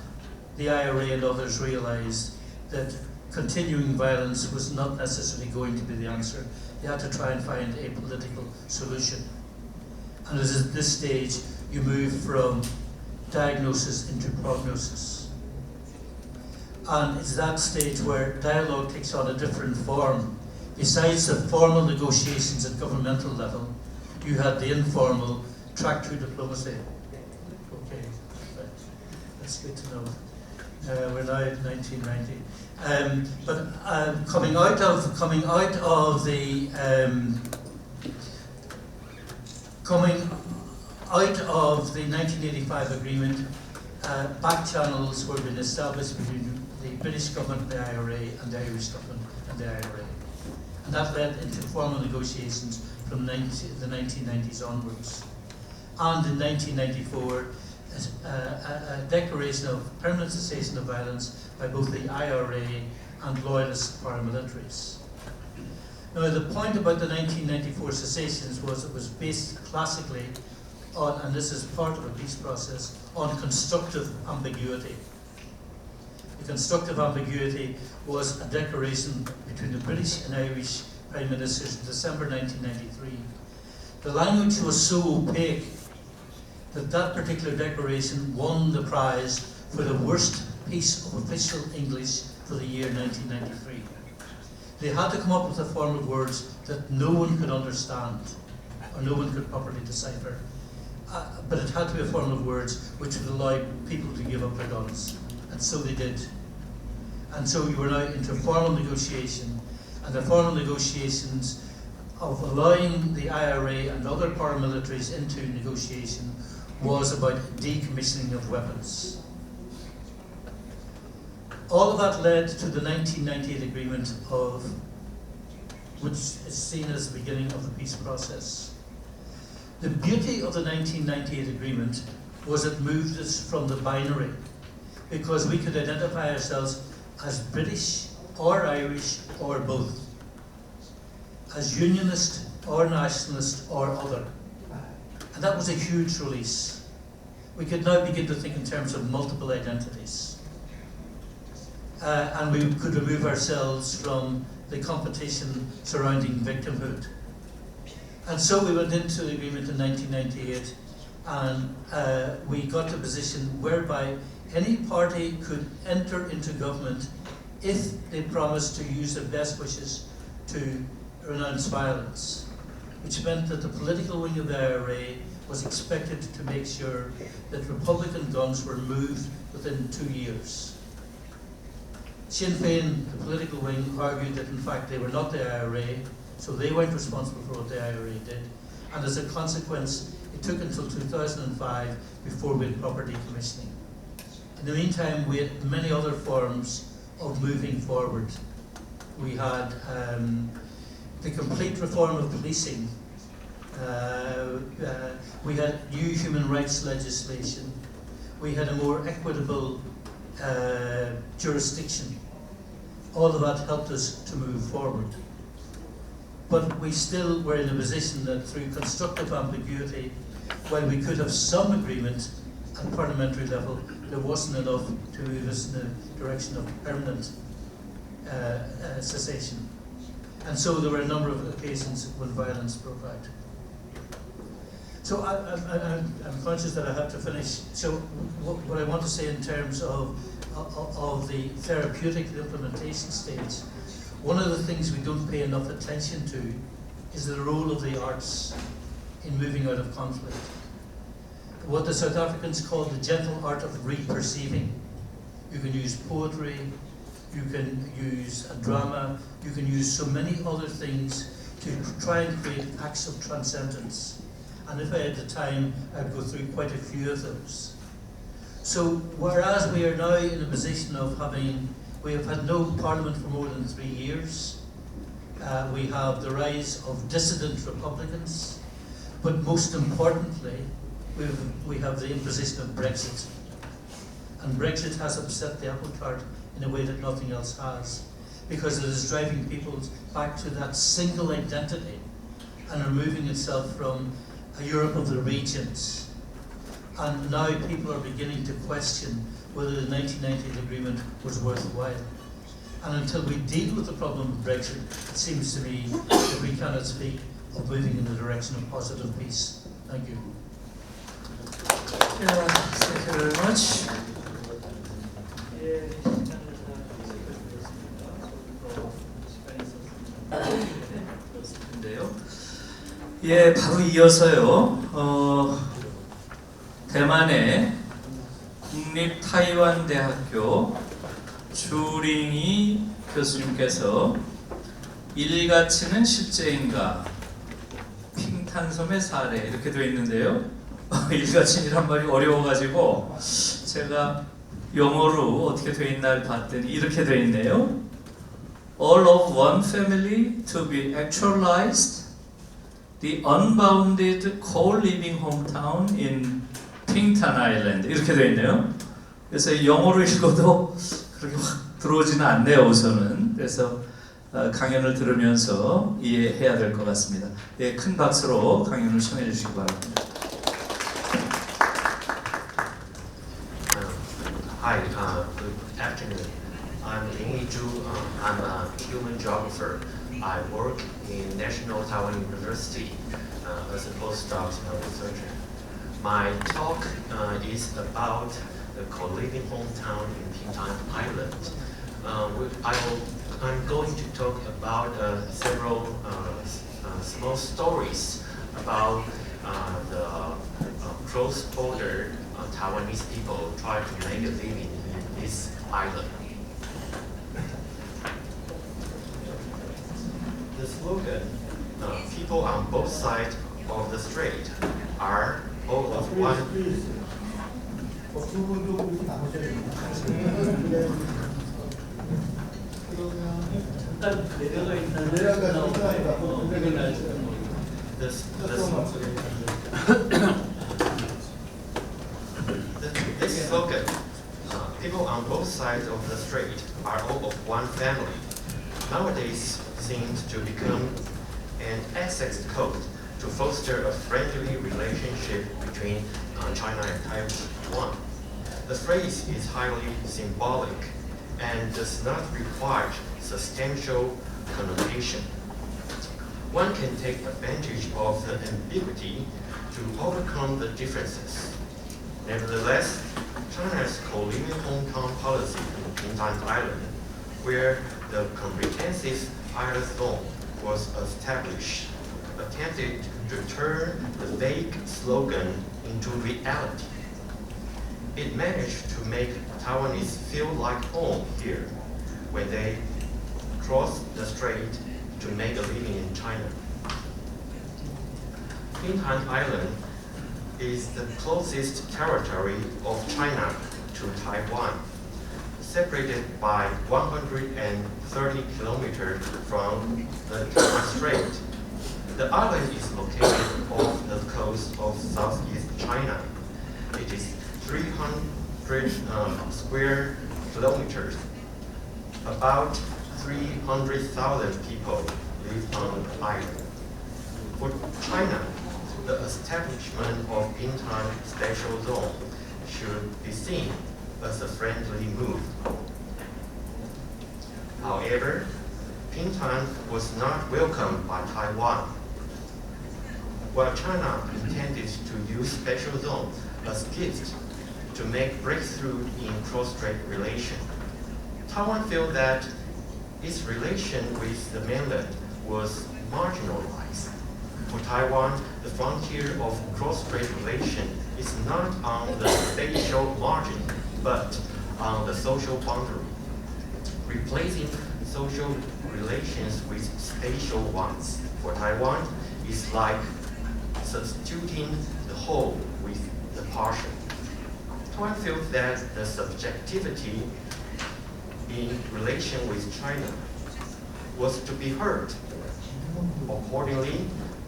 the IRA and others realised that continuing violence was not necessarily going to be the answer. They had to try and find a political solution. And as at this stage, you move from diagnosis into prognosis. And it's that stage where dialogue takes on a different form. Besides the formal negotiations at governmental level, you had the informal track through diplomacy. Okay, right. That's good to know. We're now in 1990. Coming out of the 1985 agreement, back channels were being established between the British government, the IRA, and the Irish government and the IRA. And that led into formal negotiations from the 1990s onwards. And in 1994, a declaration of permanent cessation of violence by both the IRA and loyalist paramilitaries. Now, the point about the 1994 cessations was it was based classically on, and this is part of the peace process, on constructive ambiguity. The constructive ambiguity was a declaration between the British and Irish Prime Ministers in December 1993. The language was so opaque that that particular declaration won the prize for the worst piece of official English for the year 1993. They had to come up with a form of words that no one could understand, or no one could properly decipher. But it had to be a form of words which would allow people to give up their guns. And so they did. And so you were now into formal negotiation, and the formal negotiations of allowing the IRA and other paramilitaries into negotiation was about decommissioning of weapons. All of that led to the 1998 agreement, which is seen as the beginning of the peace process. The beauty of the 1998 agreement was it moved us from the binary, because we could identify ourselves as British or Irish or both, as unionist or nationalist or other. And that was a huge release. We could now begin to think in terms of multiple identities. And we could remove ourselves from the competition surrounding victimhood. And so we went into the agreement in 1998, and we got to a position whereby any party could enter into government if they promised to use their best wishes to renounce violence, which meant that the political wing of the IRA was expected to make sure that Republican guns were moved within 2 years. Sinn Féin, the political wing, argued that in fact they were not the IRA, so they weren't responsible for what the IRA did. And as a consequence, it took until 2005 before we had proper decommissioning. In the meantime, we had many other forms of moving forward. We had the complete reform of policing. We had new human rights legislation. We had a more equitable jurisdiction. All of that helped us to move forward. But we still were in a position that through constructive ambiguity, while we could have some agreement at parliamentary level, there wasn't enough to move us in the direction of permanent cessation. And so there were a number of occasions when violence broke out. So I'm conscious that I have to finish. So what I want to say in terms of the therapeutic implementation stage, one of the things we don't pay enough attention to is the role of the arts in moving out of conflict. What the South Africans call the gentle art of reperceiving. You can use poetry, you can use a drama, you can use so many other things to try and create acts of transcendence. And if I had the time, I'd go through quite a few of those. So whereas we are now in a position of we have had no parliament for more than 3 years, we have the rise of dissident Republicans, but most importantly, we have the imposition of Brexit. And Brexit has upset the apple cart in a way that nothing else has, because it is driving people back to that single identity and removing itself from a Europe of the regions. And now people are beginning to question whether the 1998 agreement was worthwhile. And until we deal with the problem of Brexit, it seems to me that we cannot speak of moving in the direction of positive peace. Thank you. Yeah, thank you very much. 예, 바로 이어서요. 대만의 국립 타이완 대학교 주링이 교수님께서 일가치는 실제인가? 핑탄섬의 사례 이렇게 되어 있는데요. 일가친이란 말이 어려워가지고 제가 영어로 어떻게 되어 있나를 봤더니 이렇게 되어 있네요. All of one family to be actualized, the unbounded co-living hometown in 핑탄 아일랜드 이렇게 되어 있네요. 그래서 영어로 읽어도 그렇게 확 들어오지는 않네요, 우선은. 그래서 강연을 들으면서 이해해야 될 것 같습니다. 예, 큰 박수로 강연을 청해 주시기 바랍니다. Hi, good afternoon. I'm Ling Yizhu. I'm a human geographer. I work in National Taiwan University as a postdoc researcher. My talk is about the co-living hometown in Pintan Island. I'm going to talk about several small stories about the cross-border Taiwanese people try to make a living in this island. The slogan, people on both sides of the strait are all of one. This slogan, people on both sides of the strait are all of one family, nowadays seems to become an ethics code to foster a friendly relationship between China and Taiwan. The phrase is highly symbolic and does not require substantial connotation. One can take advantage of the ambiguity to overcome the differences. Nevertheless, China's co-living hometown policy in Pintan Island, where the comprehensive island zone was established, attempted to turn the vague slogan into reality. It managed to make Taiwanese feel like home here when they crossed the strait to make a living in China. Pintan Island is the closest territory of China to Taiwan, separated by 130 kilometers from the Taiwan Strait. The island is located off the coast of southeast China. It is 300 square kilometers. About 300,000 people live on the island. For China, the establishment of Pintan Special Zone should be seen as a friendly move. However, Pintan was not welcomed by Taiwan. While China intended to use Special Zone as a gift to make breakthrough in cross-strait relation, Taiwan felt that its relation with the mainland was marginalized. For Taiwan, the frontier of cross-strait relation is not on the spatial margin, but on the social boundary. Replacing social relations with spatial ones for Taiwan is like substituting the whole with the partial. Taiwan felt that the subjectivity in relation with China was to be heard. Accordingly,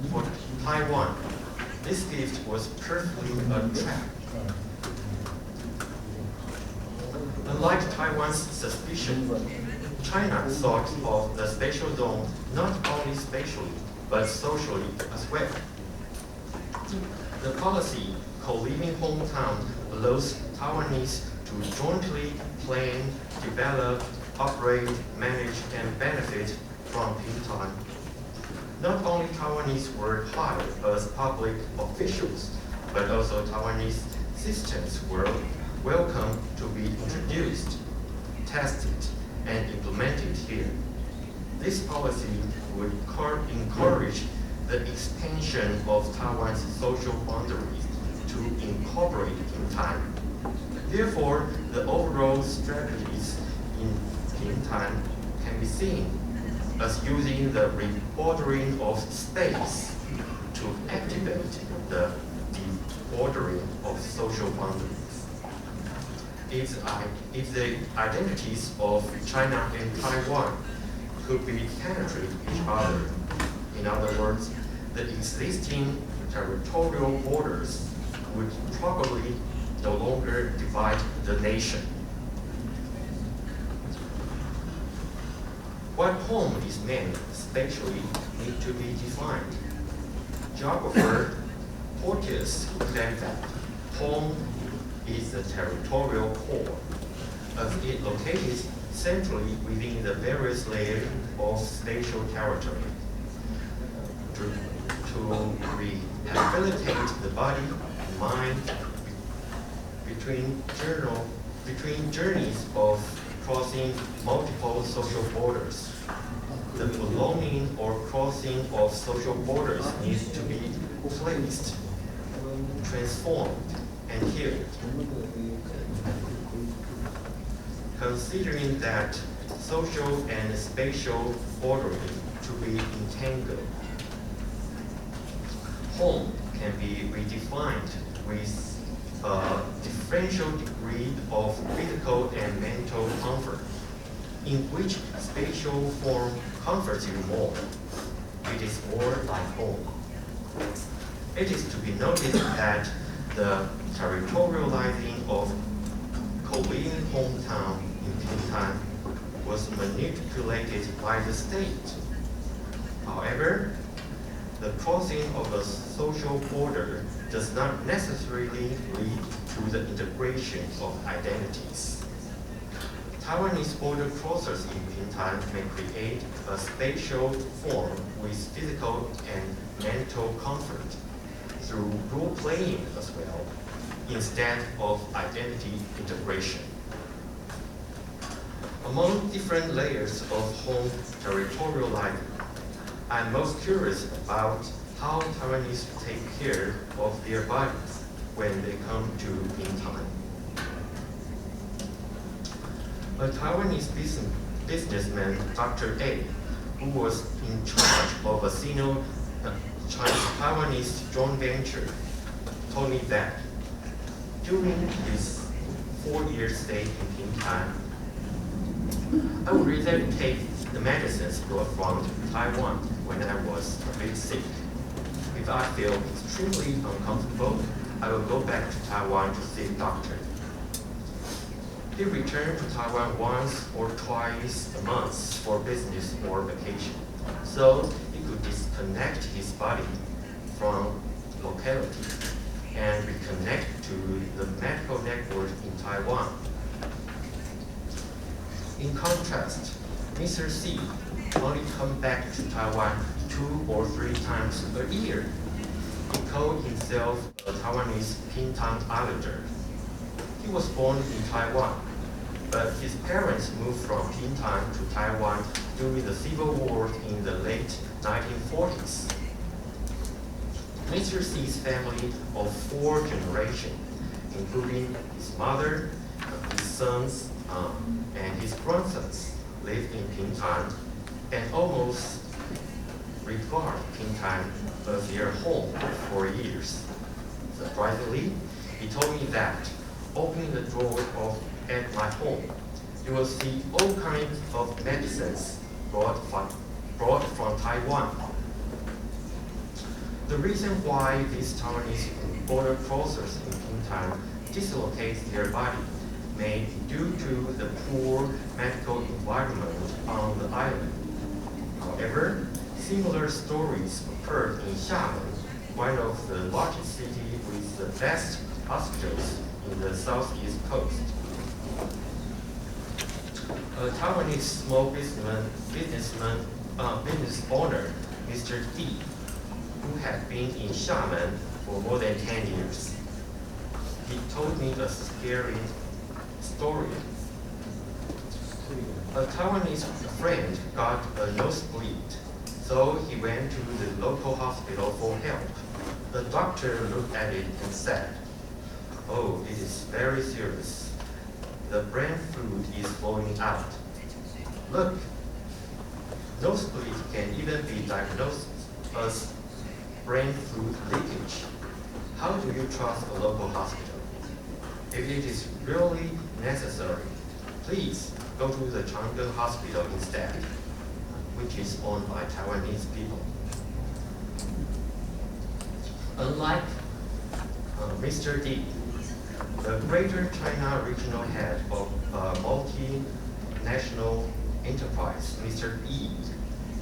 for Taiwan, this gift was perfectly a trap. Unlike Taiwan's suspicion, China thought of the spatial zone not only spatially, but socially as well. The policy, co-living hometown, allows Taiwanese to jointly plan, develop, operate, manage, and benefit from Pintan. Not only Taiwanese were hired as public officials, but also Taiwanese systems were welcome to be introduced, tested, and implemented here. This policy would encourage the expansion of Taiwan's social boundaries to incorporate Pintan. Therefore, the overall strategies in Pintan can be seen as using the rebordering of space to activate the debordering of social boundaries. If the identities of China and Taiwan could be penetrate each other, in other words, the existing territorial borders would probably no longer divide the nation. what home is meant spatially need to be defined. Geographer Porteous claimed that home is the territorial core, as it located centrally within the various layers of spatial territory. To rehabilitate the body and mind between journeys of crossing multiple social borders. The belonging or crossing of social borders needs to be placed, transformed, and healed. Considering that social and spatial bordering to be entangled, home can be redefined with a differential degree of physical and mental comfort, in which spatial form comforts you more. It is more like home. It is to be noted that the territorializing of Korean hometown in Bintan was manipulated by the state. However, the crossing of a social border does not necessarily lead to the integration of identities. Taiwanese border crossers in Bintan may create a spatial form with physical and mental comfort through role-playing as well, instead of identity integration. Among different layers of home territorial life, I'm most curious about how Taiwanese take care of their bodies when they come to Bintan. A Taiwanese businessman, Dr. A, who was in charge of a Sino-Taiwanese joint venture, told me that during his 4-year stay in Bintan, I would rather take the medicines brought from Taiwan when I was a bit sick. If I feel extremely uncomfortable, I will go back to Taiwan to see a doctor. He returned to Taiwan once or twice a month for business or vacation, so he could disconnect his body from locality and reconnect to the medical network in Taiwan. In contrast, Mr. C only come back to Taiwan 2 or 3 times a year. He called himself a Taiwanese Bintan Islander. He was born in Taiwan, but his parents moved from Bintan to Taiwan during the Civil War in the late 1940s. Mr. C's family of 4 generations, including his mother, his sons, and his grandsons, lived in Bintan and almost regard Bintan as their home for years. Surprisingly, he told me that opening the door at my home, you will see all kinds of medicines brought from Taiwan. The reason why these Taiwanese border crossers in Bintan dislocate their body may be due to the poor medical environment on the island. However, similar stories occurred in Xiamen, one of the largest cities with the best hospitals in the southeast coast. A Taiwanese small business owner, Mr. D, who had been in Xiamen for more than 10 years. He told me a scary story. A Taiwanese friend got a nosebleed, so he went to the local hospital for help. The doctor looked at it and said, "Oh, it is very serious. The brain fluid is flowing out. Look, nosebleed can even be diagnosed as brain fluid leakage. How do you trust a local hospital? If it is really necessary, please go to the Chang'an Hospital instead, which is owned by Taiwanese people." Unlike Mr. D, the Greater China regional head of a multinational enterprise, Mr. E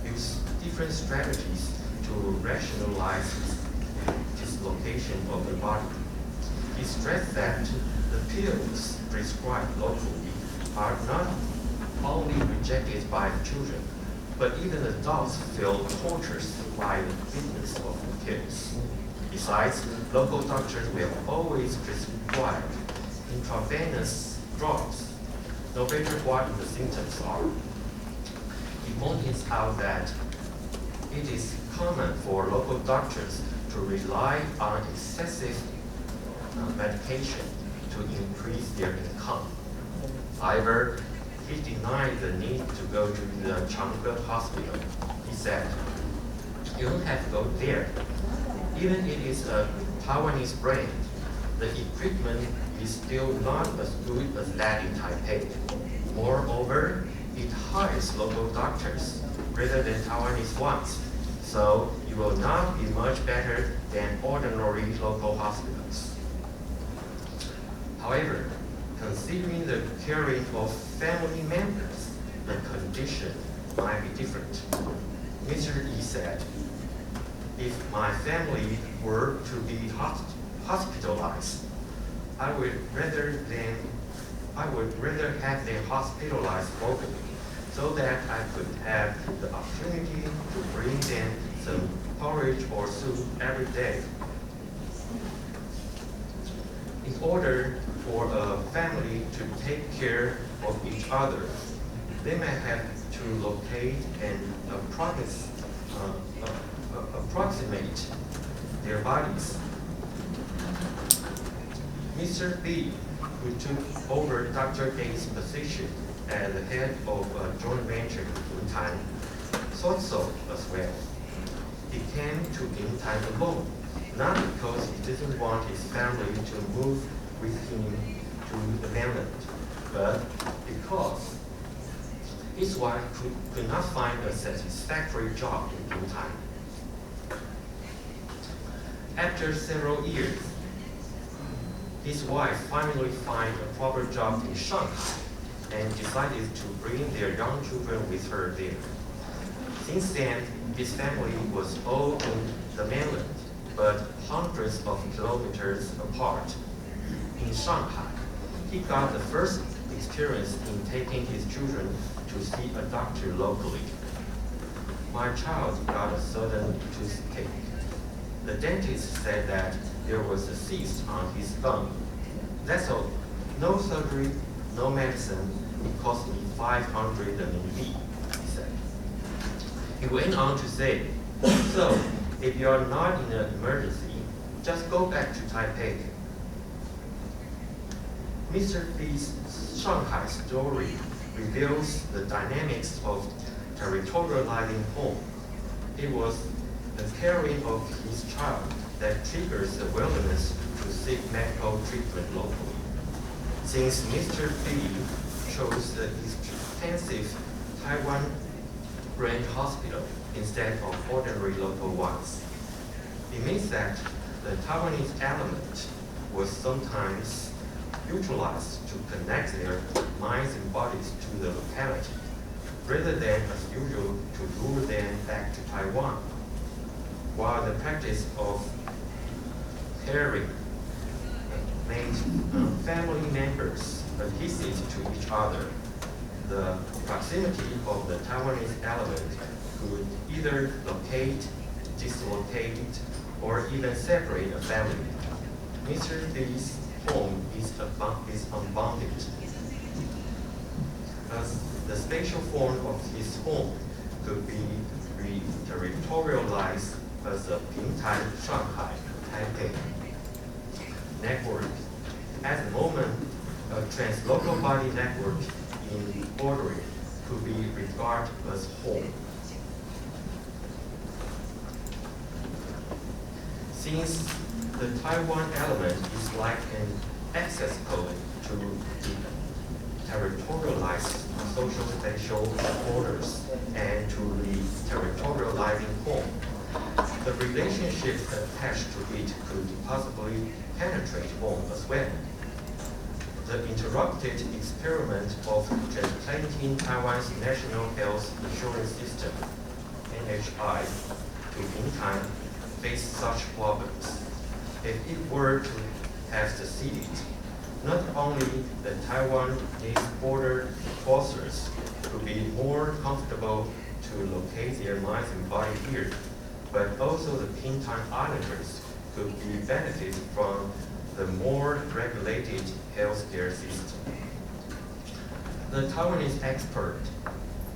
used different strategies to rationalize dislocation of the body. He stressed that the pills prescribed locally are not only rejected by the children, but even adults feel tortured by the bitterness of the pills. Besides, local doctors will always prescribe intravenous drugs, no matter what the symptoms are. He pointed out that it is common for local doctors to rely on excessive medication to increase their income. However, he denied the need to go to the Changge hospital. He said, "You don't have to go there. Even if it is a Taiwanese brand, the equipment is still not as good as that in Taipei. Moreover, it hires local doctors rather than Taiwanese ones, so you will not be much better than ordinary local hospitals." However, considering the caring of family members, the condition might be different. Mr. E said, "If my family were to be hospitalized, I would rather have them hospitalized locally, so that I could have the opportunity to bring them some porridge or soup every day." In order for a family to take care of each other, they may have to locate and approximate their bodies. Mr. B, who took over Dr. A's position as the head of a joint venture in Yintan, thought so as well. He came to Yintan alone, not because he didn't want his family to move with him to the mainland, but because his wife could not find a satisfactory job in Yintan. After several years, his wife finally found a proper job in Shanghai and decided to bring their young children with her there. Since then, his family was all in the mainland, but hundreds of kilometers apart. In Shanghai, he got the first experience in taking his children to see a doctor locally. "My child got a sudden toothache. The dentist said that there was a cyst on his thumb. That's all. No surgery, no medicine. It cost me 500 RMB," he said. He went on to say, "So, if you are not in an emergency, just go back to Taipei." Mr. B's Shanghai story reveals the dynamics of territorializing home. It was the caring of his child that triggers the willingness to seek medical treatment locally. Since Mr. B chose the expensive Taiwan brand hospital instead of ordinary local ones, it means that the Taiwanese element was sometimes utilized to connect their minds and bodies to the locality, rather than as usual to lure them back to Taiwan. While the practice of pairing made family members adhesive to each other, the proximity of the Taiwanese element could either locate, dislocate, or even separate a family. Mr. B's home is unbounded. As the spatial form of his home could be re-territorialized as a Yintan, Shanghai, Taipei network. At the moment, a translocal body network in ordering could be regarded as home. Since the Taiwan element is like an access code to the territorialized social spatial borders and to the territorializing home, the relationship attached to it could possibly penetrate home as well. the interrupted experiment of transplanting Taiwan's national health insurance system, NHI, to Bintang faced such problems. If it were to have succeeded, not only the Taiwanese border crossers would be more comfortable to locate their minds and body here, but also the Bintang Islanders could be benefited from the more regulated healthcare system. The Taiwanese expert,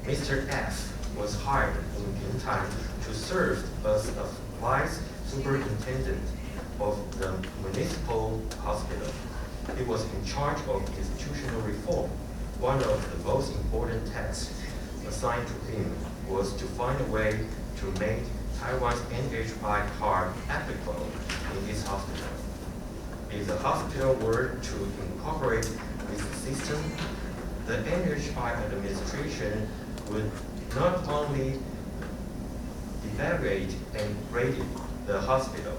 Mr. F, was hired in Bintang to serve as a vice superintendent of the municipal hospital. He was in charge of institutional reform. One of the most important tasks assigned to him was to find a way to make Taiwan's NHI card applicable in his hospital. If the hospital were to incorporate this system, the NHI administration would not only evaluate and grade the hospital,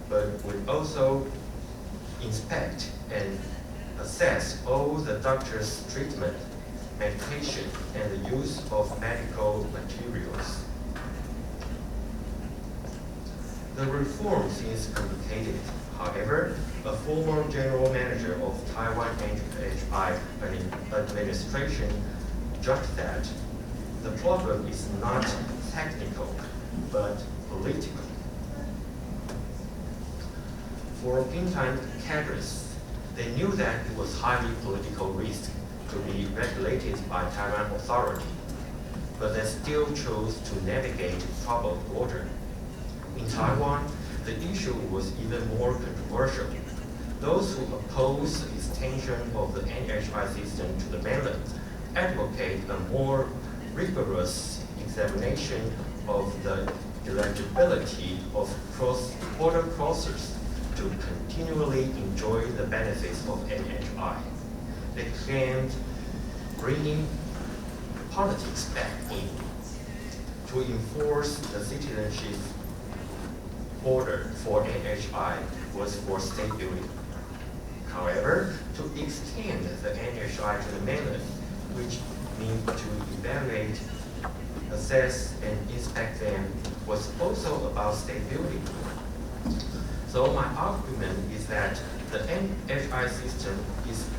but would also inspect and assess all the doctor's treatment, medication, and the use of medical materials. The reform seems complicated. However, a former general manager of Taiwan NHI administration judged that the problem is not technical, but political. For Bintang cadres, they knew that it was highly political risk to be regulated by Taiwan authority, but they still chose to navigate troubled water. In Taiwan, the issue was even more controversial. Those who oppose the extension of the NHI system to the mainland advocate a more rigorous examination of the eligibility of border crossers to continually enjoy the benefits of NHI. They claimed bringing politics back in to enforce the citizenship order for NHI was for state building. However, to extend the NHI to the mainland, which means to evaluate, assess, and inspect them, was also about state building. So my argument is that the NHI system is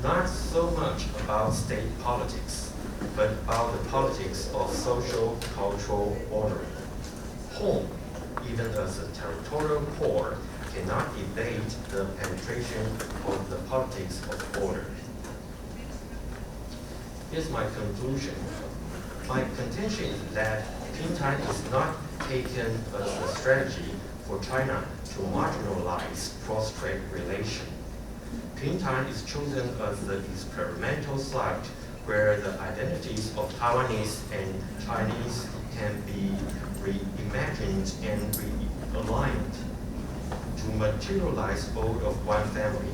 not so much about state politics, but about the politics of social, cultural ordering. Home, even as a territorial core, cannot evade the penetration of the politics of border. Here's my conclusion. My contention is that Bintang is not taken as a strategy for China to marginalize cross-strait relation. Bintang is chosen as the experimental site where the identities of Taiwanese and Chinese can be reimagined and realigned to materialize all of one family.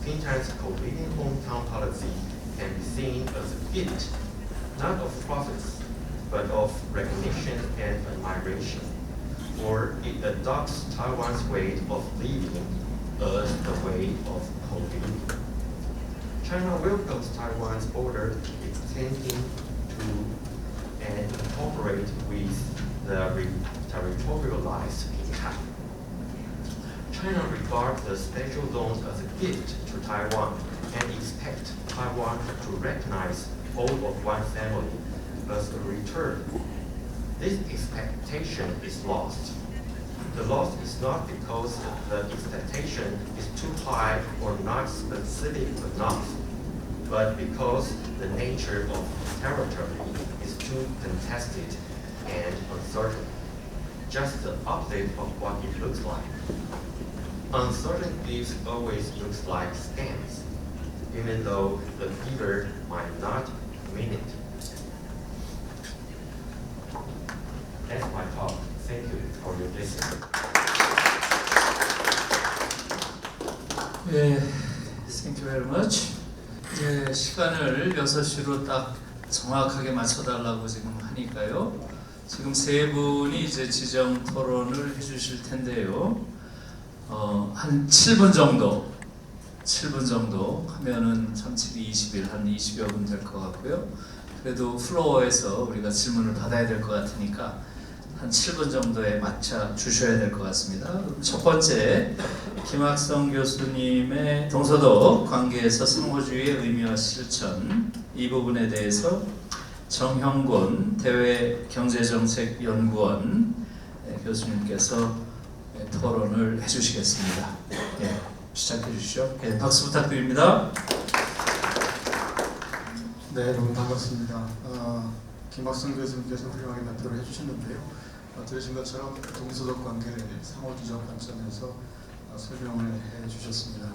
Bintang's co-living hometown policy can be seen as a gift, not of profits, but of recognition and admiration, for it adopts Taiwan's way of living as the way of co-living. China welcomes Taiwan's border extending to and incorporate with the territorialized Bintang. China regards the special zones as a gift to Taiwan and expects Taiwan to recognize all of one family as a return. This expectation is lost. The loss is not because the expectation is too high or not specific enough, but because the nature of territory is too contested and uncertain. Just the opposite of what it looks like. Uncertainty always looks like scams, even though the giver might not mean it. That's my talk. Thank you for your listening. 예, thank you very much. 예, 시간을 6시로 딱 정확하게 맞춰달라고 지금 하니까요. 지금 세 분이 이제 지정 토론을 해주실 텐데요. 한 7분 정도 7분 정도 하면은 37이 20일 한 20여 분 될 것 같고요. 그래도 플로어에서 우리가 질문을 받아야 될 것 같으니까 한 7분 정도에 맞춰 주셔야 될 것 같습니다. 첫 번째, 김학성 교수님의 동서독 관계에서 상호주의의 의미와 실천, 이 부분에 대해서 정형곤 대외경제정책연구원 교수님께서 토론을 해주시겠습니다. 예, 시작해 주시죠. 예, 박수 부탁드립니다. 네, 너무 반갑습니다. 김학성 교수님께서 훌륭하게 발표를 해주셨는데요. 들으신 것처럼 동서독 관계를 상호주의적 관점에서 설명을 해주셨습니다.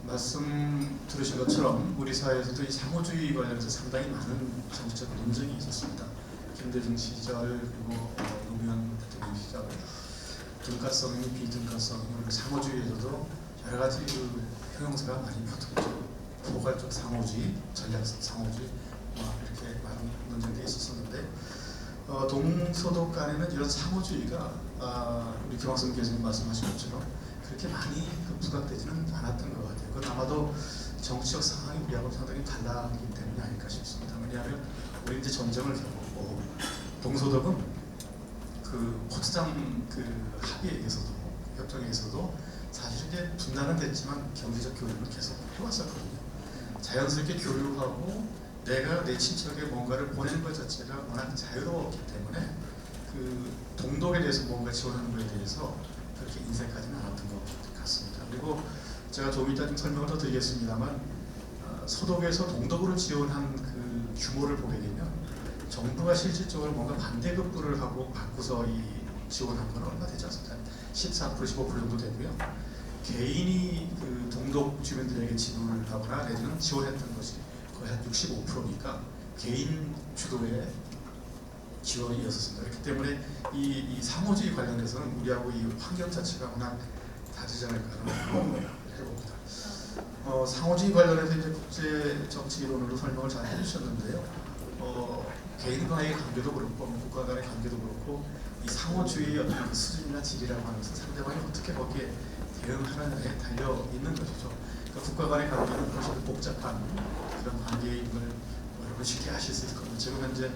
말씀 들으신 것처럼 우리 사회에서도 이 상호주의 관련해서 상당히 많은 정치적 논쟁이 있었습니다. 김대중 시절 그리고 노무현 대통령 시절 등가성이 비등가성이 그리고 상호주의에서도 여러 가지 그 형용사가 많이 붙었죠. 포괄적 상호주의, 전략적 상호주의 이렇게 많은 논쟁들이 있었었는데 동서독 간에는 이런 상호주의가 우리 김학성 교수님 말씀하신 것처럼 그렇게 많이 부각되지는 않았던 것 같아요. 그건 아마도 정치적 상황이 우리하고 상당히 달라기 때문이 아닐까 싶습니다. 왜냐하면 우리 이제 전쟁을 겪었고 동서독은 그 포츠담 그 합의에서도 협정에서도 사실 이제 분단은 됐지만 경제적 교류를 계속 해왔었거든요. 자연스럽게 교류하고 내가 내 친척에게 뭔가를 보내는 것 자체가 워낙 자유로웠기 때문에 그 동독에 대해서 뭔가 지원하는 것에 대해서 그렇게 인색하지는 않았던 것 같습니다. 그리고 제가 조금 이따 좀 설명을 더 드리겠습니다만 서독에서 동독으로 지원한 그 규모를 보게 되면 정부가 실질적으로 뭔가 반대급부를 하고 바꾸서 이 지원한 건 얼마 되지 않습니다. 14%, 15% 정도 되고요. 개인이 그 동독 주민들에게 지불을 하거나 내지는 지원했던 것이 거의 한 65%니까 개인 주도의 지원이었습니다. 그렇기 때문에 이 상호주의 관련해서는 우리하고 이 환경 자체가 워낙 다르지 않을까라는 해봅니다. 상호주의 관련해서 이제 국제 정치 이론으로 설명을 잘 해주셨는데요. 개인 간의 관계도 그렇고 국가 간의 관계도 그렇고 이 상호주의의 어떤 그 수준이나 질이라고 하는 것은 상대방이 어떻게 거기에 대응하느냐에 달려 있는 것이죠. 그러니까 국가 간의 관계는 훨씬 복잡한 그런 관계인 걸 여러분 쉽게 아실 수 있을 겁니다. 지금 현재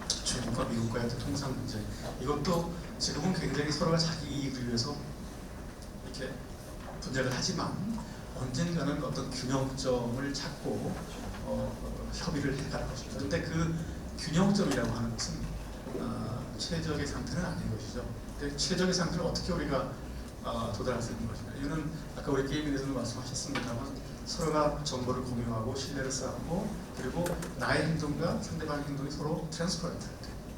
중국과 미국과의 통상 문제 이것도 지금은 굉장히 서로가 자기 이익을 위해서 이렇게 분쟁을 하지만 언젠가는 어떤 균형점을 찾고 협의를 해갈 것입니다. 그런데 그 균형점이라고 하는 것은 최적의 상태는 아닌 것이죠. 근데 최적의 상태를 어떻게 우리가 도달할 수 있는 것이냐. 이거는 아까 우리 게임에 대해서도 말씀하셨습니다만 서로가 정보를 공유하고 신뢰를 쌓고 그리고 나의 행동과 상대방의 행동이 서로 트랜스퍼런트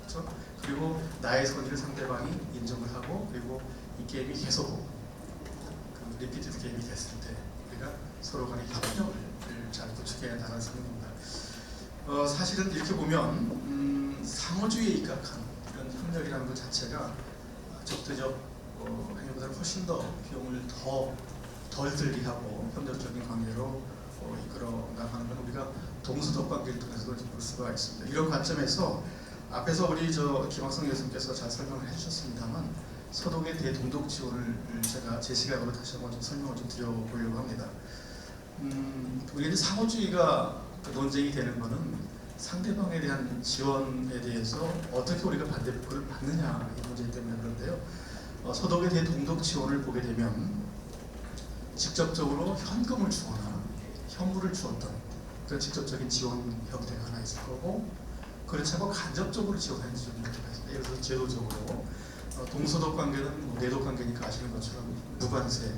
그렇죠? 그리고 나의 선의를 상대방이 인정을 하고 그리고 이 게임이 계속 그 리피티드 게임이 됐을 때 우리가 서로 간의 협력을 잘 구축해야 나가는 겁니다. 사실은 이렇게 보면 상호주의에 입각한 이런 협력이라는 것 자체가 적대적 행위보다 훨씬 더 비용을 덜 들게 하고 협력적인 관계로 이끌어 나가는 건 우리가 동서독 관계를 통해서도 볼 수가 있습니다. 이런 관점에서 앞에서 우리 김학성 교수님께서 잘 설명을 해주셨습니다만 서독의 대동독 지원을 제가 제 시각으로 다시 한번 좀 설명을 좀 드려보려고 합니다. 우리 이제 상호주의가 논쟁이 되는 것은 상대방에 대한 지원에 대해서 어떻게 우리가 반대표를 받느냐 이 문제 때문에 그런데요. 서독에 대해 동독 지원을 보게 되면 직접적으로 현금을 주거나 현물을 주었던 그런 직접적인 지원 형태가 하나 있을 거고 그렇지 않고 간접적으로 지원하는 지원 형태가 있습니다. 예를 들어서 제도적으로 동서독 관계는 내독 관계니까 아시는 것처럼 무관세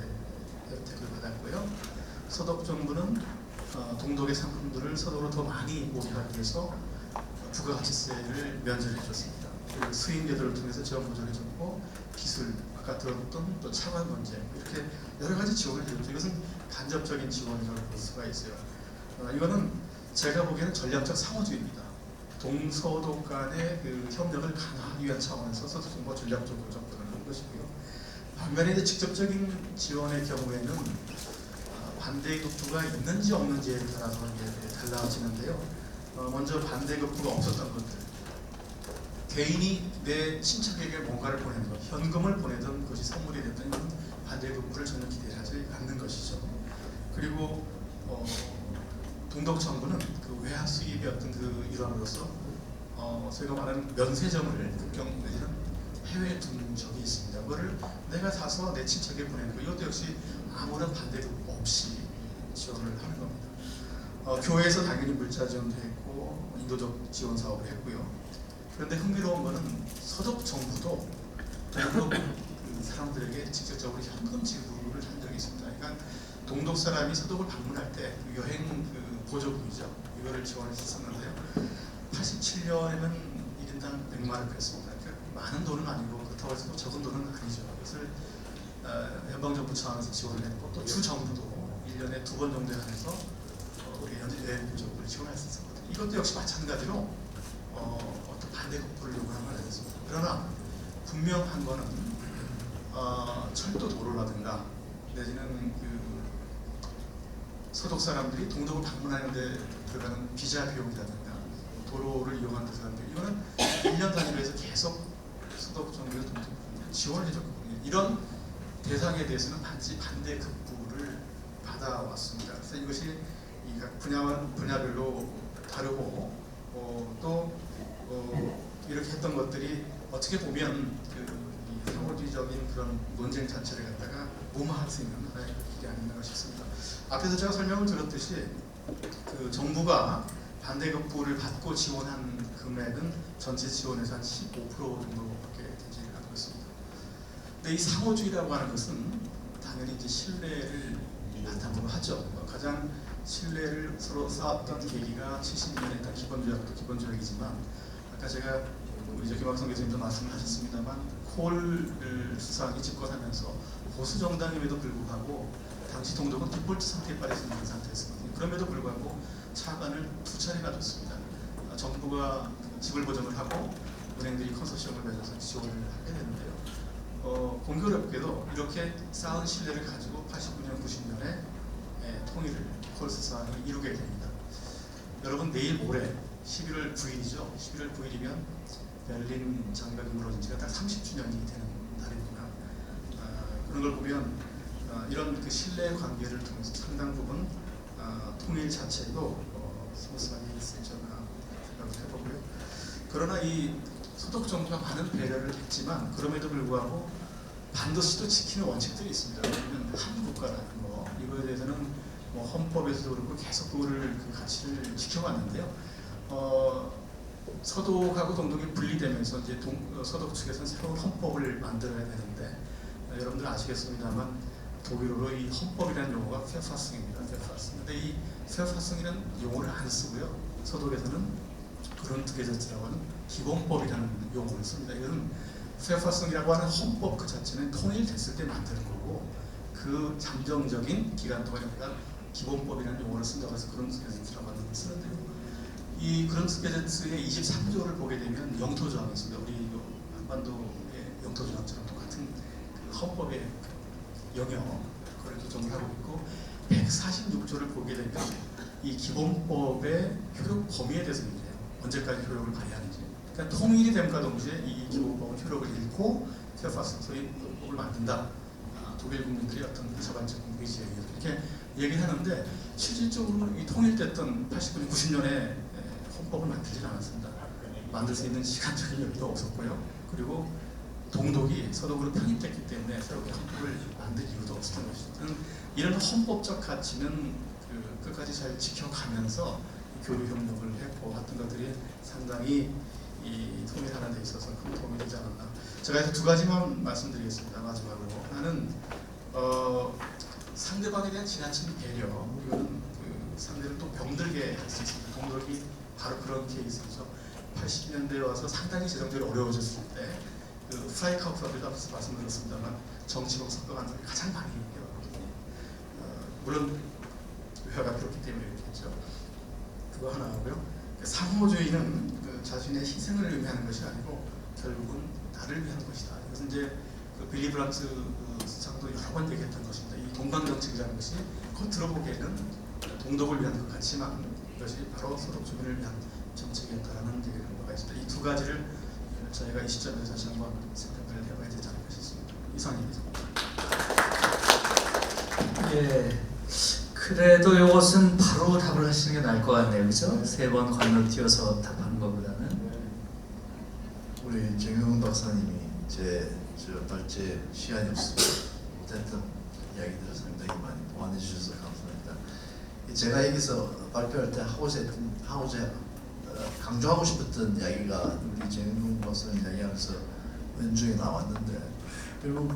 혜택을 받았고요. 서독 정부는 동독의 상품들을 서독으로 더 많이 오게 하기 위해서 부가가치세를 면제해 줬습니다. 그리고 수입제도를 통해서 지원 보조해 줬고 기술, 아까 들었던 또 차관 논쟁 이렇게 여러 가지 지원을 해줬죠. 이것은 간접적인 지원이라고 볼 수가 있어요. 이거는 제가 보기에는 전략적 상호주의입니다. 동서독 간의 그 협력을 강화하기 위한 차원에서 서독 정부가 전략적으로 접근을 한 것이고요. 반면에 이제 직접적인 지원의 경우에는 반대급부가 있는지 없는지에 따라서 달라지는데요. 먼저 반대급부가 없었던 것들, 개인이 내 친척에게 뭔가를 보내는 것, 현금을 보내던 것이 선물이 됐던 이런 반대급부를 전혀 기대하지 않는 것이죠. 그리고 동독 정부는 그 외화 수입의 어떤 그 일환으로서 저희가 말하는 면세점을 국경 내지는 해외에 둔 적이 있습니다. 그거를 내가 사서 내 친척에 보내는 거, 이것도 역시 아무런 반대도 없이 지원을 하는 겁니다. 교회에서 당연히 물자 지원도 했고 인도적 지원 사업을 했고요. 그런데 흥미로운 거는 서독 정부도 동독 그 사람들에게 직접적으로 현금 지불을 한 적이 있습니다. 그러니까 동독 사람이 서독을 방문할 때 여행 그 보조금이죠. 이거를 지원했었는데요. 87년에는 1인당 100마르크였습니다. 그러니까 많은 돈은 아니고 그렇다고 해서 적은 돈은 아니죠. 이것을 연방정부 차원에서 지원을 했고 또 주 정부도 1년에 2번 정도에 한해서 우리 현재 여행 보조금을 지원했었거든요. 이것도 역시 마찬가지로 어떤 반대 극복을 요구하는 건 아니었습니다. 그러나 분명한 거는 철도 도로라든가 내지는 그 서독 사람들이 동독을 방문하는데 들어가는 비자 비용이라든가 도로를 이용하는 사람들, 이거는 1년 단위로 해서 계속 서독 정부에서 동독 지원을 해줬거든요. 이런 대상에 대해서는 반대 극부를 받아왔습니다. 그래서 이것이 각 분야별로 다르고 또 이렇게 했던 것들이 어떻게 보면 그 상호주의적인 그런 논쟁 자체를 갖다가 무마할 수 있는 하나의 길이 아닌가 싶습니다. 앞에서 제가 설명을 드렸듯이 그 정부가 반대 극부를 받고 지원한 금액은 전체 지원에서 한 15% 정도밖에 되지 않고 있습니다. 근데 이 상호주의라고 하는 것은 당연히 이제 신뢰를 바탕으로 하죠. 가장 신뢰를 서로 쌓았던 계기가 70년에 일단 기본조약도 기본조약이지만 아까 제가 우리 김학성 교수님도 말씀하셨습니다만 콜 수상이 집권하면서 보수 정당임에도 불구하고 당시 동독은 디폴트 상태에 빠져 있는 상태였거든요. 그럼에도 불구하고 차관을 2차례나 줬습니다. 정부가 지불 보전을 하고 은행들이 컨소시엄을 맺어서 지원을 하게 되는데요. 공교롭게도 이렇게 쌓은 신뢰를 가지고 89년, 90년에 통일을 콜 수상이 이루게 됩니다. 여러분 내일 모레 11월 9일이죠. 11월 9일이면 베를린 장벽이 무너진 지가 딱 30주년이 되는 날입니다. 그런 걸 보면 이런 그 신뢰 관계를 통해서 상당 부분 통일 자체도 스무스하게 있을 거라 생각을 해보고요. 그러나 이 서독 정부가 많은 배려를 했지만 그럼에도 불구하고 반드시 지키는 원칙들이 있습니다. 그러면 한 국가라는 거, 이거에 대해서는 뭐 헌법에서도 그렇고 계속 그거를 그 가치를 지켜왔는데요. 서독하고 동독이 분리되면서 이제 서독 측에서는 새로운 헌법을 만들어야 되는데 여러분들 아시겠습니다만 독일어로 이 헌법이라는 용어가 페파승입니다. 페파승. 근데 이 페파승이라는 용어를 안 쓰고요. 서독에서는 그룬트게세츠라고 하는 기본법이라는 용어를 씁니다. 이거는 페파승이라고 하는 헌법 그 자체는 통일됐을 때 만드는 거고 그 잠정적인 기간 동안에 우리가 기본법이라는 용어를 쓴다고 해서 그룬트게세츠라고 하는 걸 쓰는데요. 이 그룬트게세츠의 23조를 보게 되면 영토조항이 있습니다. 우리 한반도의 영토조항처럼 똑같은 그 헌법의 영역, 그걸 조정을 하고 있고 146조를 보게 되면 이 기본법의 효력 범위에 대해서 문제예요. 언제까지 효력을 발휘하는지. 그러니까 통일이 됨과 동시에 이 기본법은 효력을 잃고 페파승 소위 법을 만든다. 독일 국민들이 어떤 자발적인 의지에 의해서 이렇게 얘기를 하는데 실질적으로 이 통일됐던 89년, 90년에 헌법을 만들지 않았습니다. 만들 수 있는 시간적인 여유도 없었고요. 그리고 동독이 서독으로 편입됐기 때문에 새롭게 헌법을 만들 이유도 없었던 것이죠. 이런 헌법적 가치는 끝까지 잘 지켜가면서 교류 협력을 했고 하던 것들이 상당히 이 통일하는 데 있어서 큰 도움이 되지 않았나. 제가 해서 두 가지만 말씀드리겠습니다. 마지막으로 하나는 상대방에 대한 지나친 배려. 이거는 그 상대를 또 병들게 할 수 있습니다. 동독이 바로 그런 케이스죠. 80년대에 와서 상당히 재정적으로 어려워졌을 때 그 프라이카우프라고 앞에서 말씀드렸습니다만 정치범 섞어간 사람이 가장 많이 해왔거든요. 물론 회화가 그렇기 때문에 이렇게 했죠. 그거 하나 하고요. 상호주의는 그 자신의 희생을 의미하는 것이 아니고 결국은 나를 위한 것이다. 이것은 이제 그 빌리 브란트 수상도 여러 번 얘기했던 것입니다. 이 동방정책이라는 것이 겉으로 보기에는 동독을 위한 것 같지만 이것이 바로 서독 주민을 위한 정책이었다라는 얘기를 바가 있습니다. 이 두 가지를 저희가 이 시점에서 다시 한번 생각을 해봐야 되지 않을까 싶습니다. 이상입니다. 예, 그래도 이것은 바로 답을 하시는 게 나을 것 같네요, 그죠? 세 번 건너뛰어서 답하는 것보다는. 우리 정영훈 박사님이 저 발제 시간이 없으면 못했던 이야기들을 상당히 많이 보완해 주셔서 감사합니다. 제가 여기서 발표할 때 하고자 강조하고 싶었던 이야기가 우리 정영훈 박사님 이야기하면서 은중에 나왔는데, 결국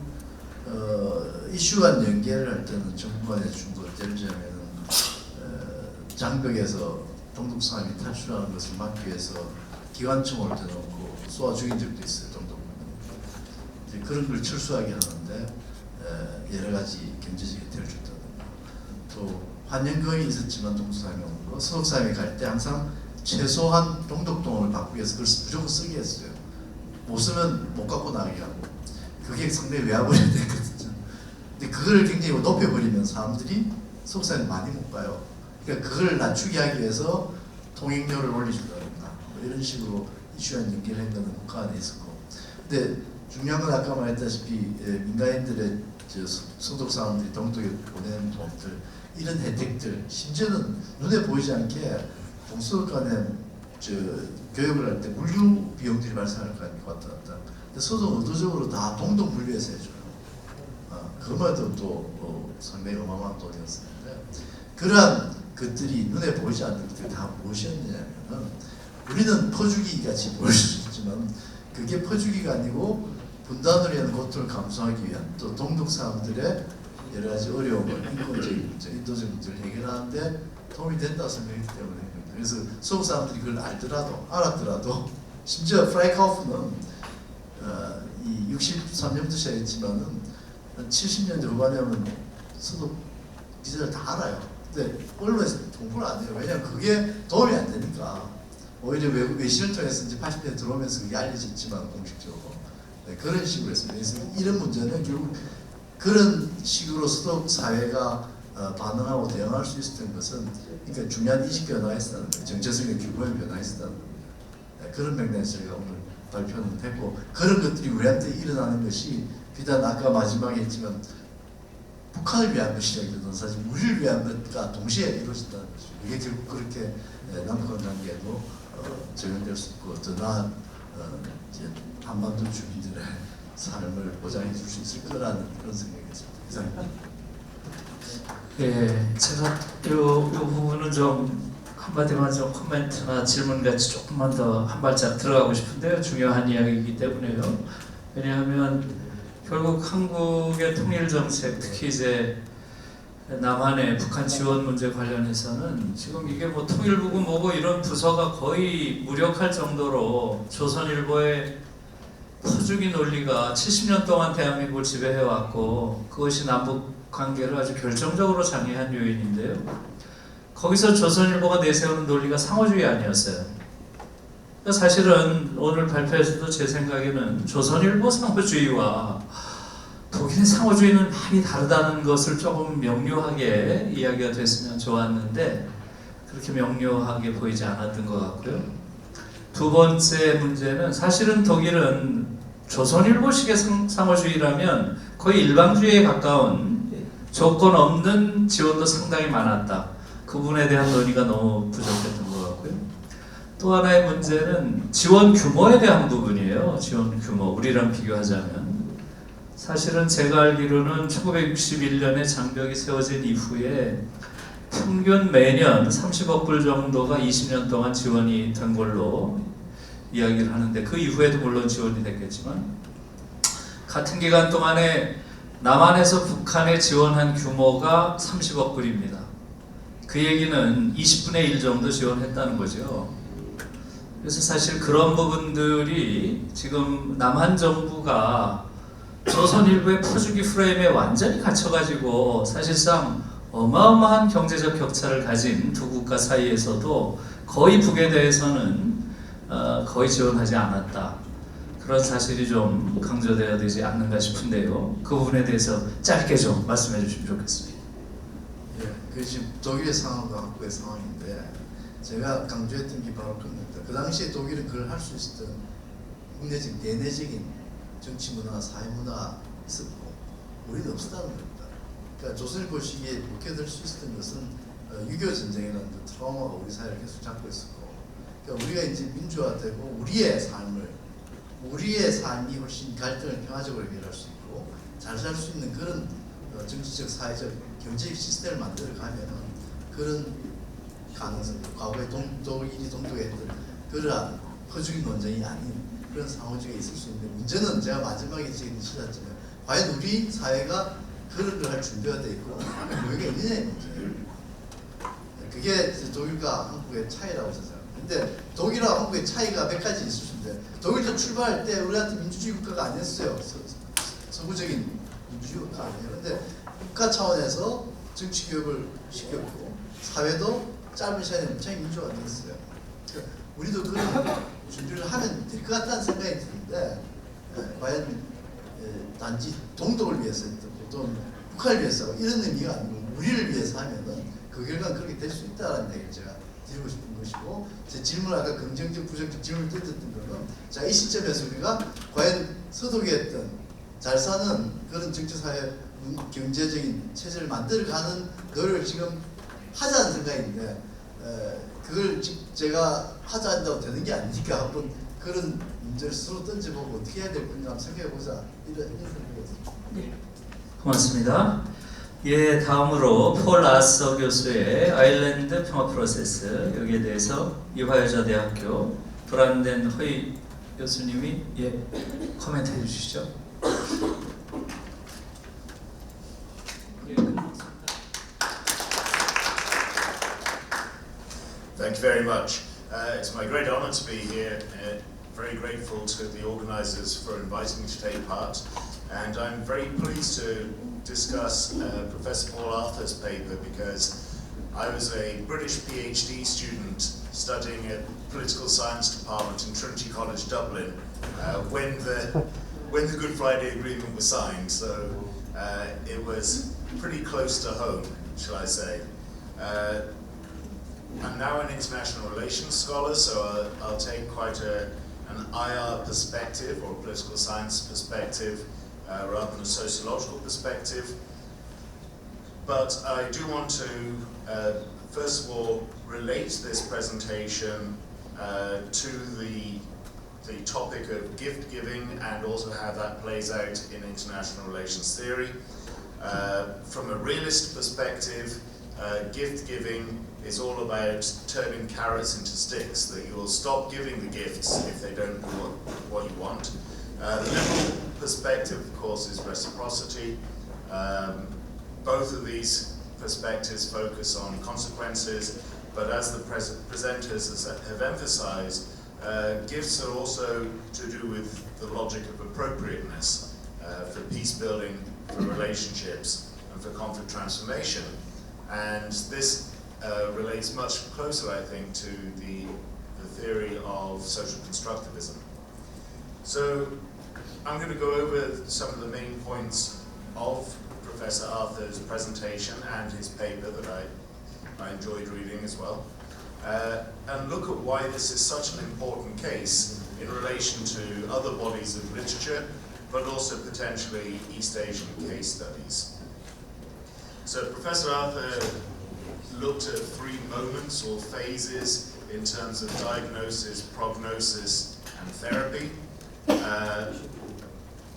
이슈 간 연계를 할 때는 정부 간의 충돌, 예를 들자면 장벽에서 동독사람이 탈출하는 것을 막기 위해서 기관총을 대놓고 쏘아 죽인 적도 있어요. 동독군은 그런 걸 철수하게 하는데 여러 가지 경제적 혜택을 줬다든가, 또 환영거인이 있었지만 동독사람이 오는 거, 서독사람이 갈 때 항상 최소한 동독동을 바꾸기 위해서 그걸 무조건 쓰게 했어요. 못 쓰면 못 갖고 나가게 하고, 그게 상당히 외화벌이 됐거든요. 근데 그걸 굉장히 높여버리면 사람들이 서독사람이 많이 못 가요. 그러니까 그걸 낮추게 하기 위해서 통행료를 올려준다든가 뭐 이런 식으로 이슈한 연계를 한 거는 국가 안에 있었고, 근데 중요한 건 아까 말했다시피 민간인들의 소득 사람들이 동독에 보내는 돈들, 이런 혜택들, 심지어는 눈에 보이지 않게 동서독 간에 교육을 할 때 물류 비용들이 발생할 거 아닙니까? 왔다 갔다. 근데 소득 의도적으로 다 동독 물류에서 해줘요. 그것만 해도 또 상당히 어마어마한 돈이었었는데, 그러한 것들이 눈에 보이지 않는 것들이 다 무엇이었느냐면은, 우리는 퍼주기 같이 보일 수 있지만 그게 퍼주기가 아니고 분단으로 인한 고통을 감수하기 위한, 또 동독 사람들의 여러 가지 어려움을 인권적인 문제, 인도적 문제를 해결하는데 도움이 된다고 생각했기 때문에. 그래서 서구 사람들이 그걸 알았더라도 심지어 프라이카우프는 이 63년도 시작했지만은 한 70년대 후반에 오면 서독 기자들 다 알아요. 근데 언론에서 공부를 안 해요. 왜냐하면 그게 도움이 안 되니까. 오히려 외신을 통해서 이제 80년대 들어오면서 그게 알려졌지만 공식적으로. 네, 그런 식으로 했습니다. 그래서 이런 문제는 결국 그런 식으로 서독 사회가 반응하고 대응할 수 있었던 것은, 그러니까 중요한 인식 변화가 있었다는 거예요. 정체성의 규모의 변화가 있었다는 거예요. 네, 그런 맥락에서 저희가 오늘 발표는 했고, 그런 것들이 우리한테 일어나는 것이 비단 아까 마지막에 했지만 북한을 위한 것이라기보다는 사실 우리를 위한 것과 동시에 이루어진다는 거죠. 이게 결국 그렇게 남북한 관계에도 적용될 수 있고, 더 나은 한반도 주민들의 삶을 보장해 줄 수 있을 거라는 그런 생각이었습니다. 이상입니다. 예, 제가 요 부분은 좀 한마디만 좀 코멘트나 질문 같이 조금만 더 한 발짝 들어가고 싶은데요. 중요한 이야기이기 때문에요. 왜냐하면 결국 한국의 통일 정책, 특히 이제 남한의 북한 지원 문제 관련해서는 지금 이게 뭐 통일부고 뭐고 이런 부서가 거의 무력할 정도로 조선일보의 퍼주기 논리가 70년 동안 대한민국을 지배해왔고, 그것이 남북 관계를 아주 결정적으로 장애한 요인인데요. 거기서 조선일보가 내세우는 논리가 상호주의 아니었어요. 그러니까 사실은 오늘 발표에서도 제 생각에는 조선일보 상호주의와 독일의 상호주의는 많이 다르다는 것을 조금 명료하게 이야기가 됐으면 좋았는데, 그렇게 명료하게 보이지 않았던 것 같고요. 두 번째 문제는, 사실은 독일은 조선일보식의 상호주의라면 거의 일방주의에 가까운, 조건 없는 지원도 상당히 많았다. 그 부분에 대한 논의가 너무 부족했던 것 같고요. 또 하나의 문제는 지원 규모에 대한 부분이에요. 지원 규모, 우리랑 비교하자면. 사실은 제가 알기로는 1961년에 장벽이 세워진 이후에 평균 매년 30억 불 정도가 20년 동안 지원이 된 걸로 이야기를 하는데, 그 이후에도 물론 지원이 됐겠지만, 같은 기간 동안에 남한에서 북한에 지원한 규모가 30억 불입니다. 그 얘기는 20분의 1 정도 지원했다는 거죠. 그래서 사실 그런 부분들이 지금 남한 정부가 조선일보의 퍼주기 프레임에 완전히 갇혀가지고 사실상 어마어마한 경제적 격차를 가진 두 국가 사이에서도 거의 북에 대해서는 거의 지원하지 않았다. 그런 사실이 좀 강조되어야 되지 않는가 싶은데요. 그 부분에 대해서 짧게 좀 말씀해 주시면 좋겠습니다. 예, 그 지금 독일의 상황과 한국의 상황인데, 제가 강조했던 게 바로 그겁니다. 그 당시에 독일은 그걸 할 수 있었던 국내적 내내적인 정치 문화, 사회 문화가 있었고 우리는 없었다는 겁니다. 그러니까 조선일보 시기에 묵혀들 수 있었던 것은 6.25 전쟁이라는 그 트라우마가 우리 사회를 계속 잡고 있었고, 그러니까 우리가 이제 민주화되고 우리의 삶이 훨씬 갈등을 평화적으로 해결할 수 있고 잘 살 수 있는 그런 정치적, 사회적, 경제적 시스템을 만들어 가면은 그런 가능성, 과거에 독일이 동독했던 그러한 허주기 논쟁이 아닌 그런 상호주의가 있을 수 있는데, 문제는 제가 마지막에 지적했지만 과연 우리 사회가 그런 걸 할 준비가 돼 있고 여기가 있느냐의 문제예요. 그게 독일과 한국의 차이라고 생각합니다. 근데 독일과 한국의 차이가 몇 가지 있을 수 있는데, 독일도 출발할 때 우리한테 민주주의 국가가 아니었어요. 서구적인 민주주의 국가 아니에요. 근데 국가 차원에서 정치 교육을 시켰고 사회도 짧은 시간에 엄청 민주화됐어요. 그러니까 우리도 그런 준비를 하면 될 것 같다는 생각이 드는데, 과연 단지 동독을 위해서 또는 북한을 위해서 이런 의미가 아니고 우리를 위해서 하면은 그 결과는 그렇게 될 수 있다는 얘기를 제가 드리고 싶은 것이고, 제 질문 아까 긍정적 부정적 질문을 던졌던 거는 자, 이 시점에서 우리가 과연 서독의 잘 사는 그런 정치사회 경제적인 체제를 만들어가는 노력을 지금 하자는 생각인데, 그걸 제가 하자 한다고 되는 게 아니니까 한번 그런 문제를 서로 던져보고 어떻게 해야 될 건가 한번 생각해보자, 이런 생각이었습니다. 네. 고맙습니다. 예, 다음으로 폴 아서 교수의 아일랜드 평화 프로세스, 여기에 대해서 이화여자대학교 브란덴 허이 교수님이 코멘트 해주시죠. Thank you very much. It's my great honor to be here. Very grateful to the organizers for inviting me to take part. And I'm very pleased to discuss Professor Paul Arthur's paper, because I was a British PhD student studying at Political Science Department in Trinity College, Dublin, when the Good Friday Agreement was signed. So it was pretty close to home, shall I say. I'm now an international relations scholar, so I'll take quite an IR perspective, or a political science perspective, rather than a sociological perspective. But I do want to, first of all, relate this presentation to the topic of gift giving, and also how that plays out in international relations theory. From a realist perspective, gift giving is all about turning carrots into sticks, that you will stop giving the gifts if they don't do what you want. The liberal perspective, of course, is reciprocity. Both of these perspectives focus on consequences, but as the presenters have emphasized, gifts are also to do with the logic of appropriateness for peace building, for relationships, and for conflict transformation. And this relates much closer, I think, to the theory of social constructivism. So I'm going to go over some of the main points of Professor Arthur's presentation and his paper that I enjoyed reading as well, and look at why this is such an important case in relation to other bodies of literature, but also potentially East Asian case studies. So Professor Arthur looked at 3 moments or phases in terms of diagnosis, prognosis, and therapy.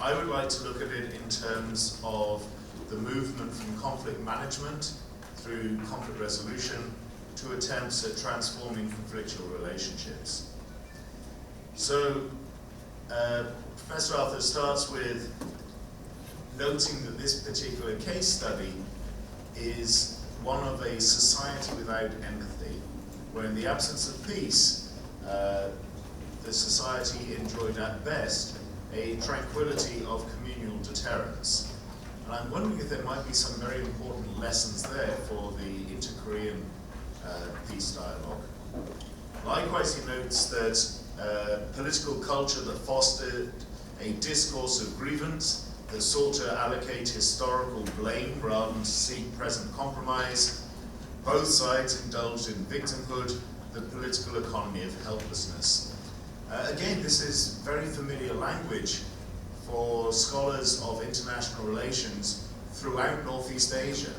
I would like to look at it in terms of the movement from conflict management through conflict resolution to attempts at transforming conflictual relationships. So Professor Arthur starts with noting that this particular case study is one of a society without empathy, where in the absence of peace, the society enjoyed at best a tranquility of communal deterrence. And I'm wondering if there might be some very important lessons there for the inter-Korean peace dialogue. Likewise, he notes that political culture that fostered a discourse of grievance, that sought to allocate historical blame rather than to seek present compromise. Both sides indulged in victimhood, the political economy of helplessness. Again, this is very familiar language for scholars of international relations throughout Northeast Asia,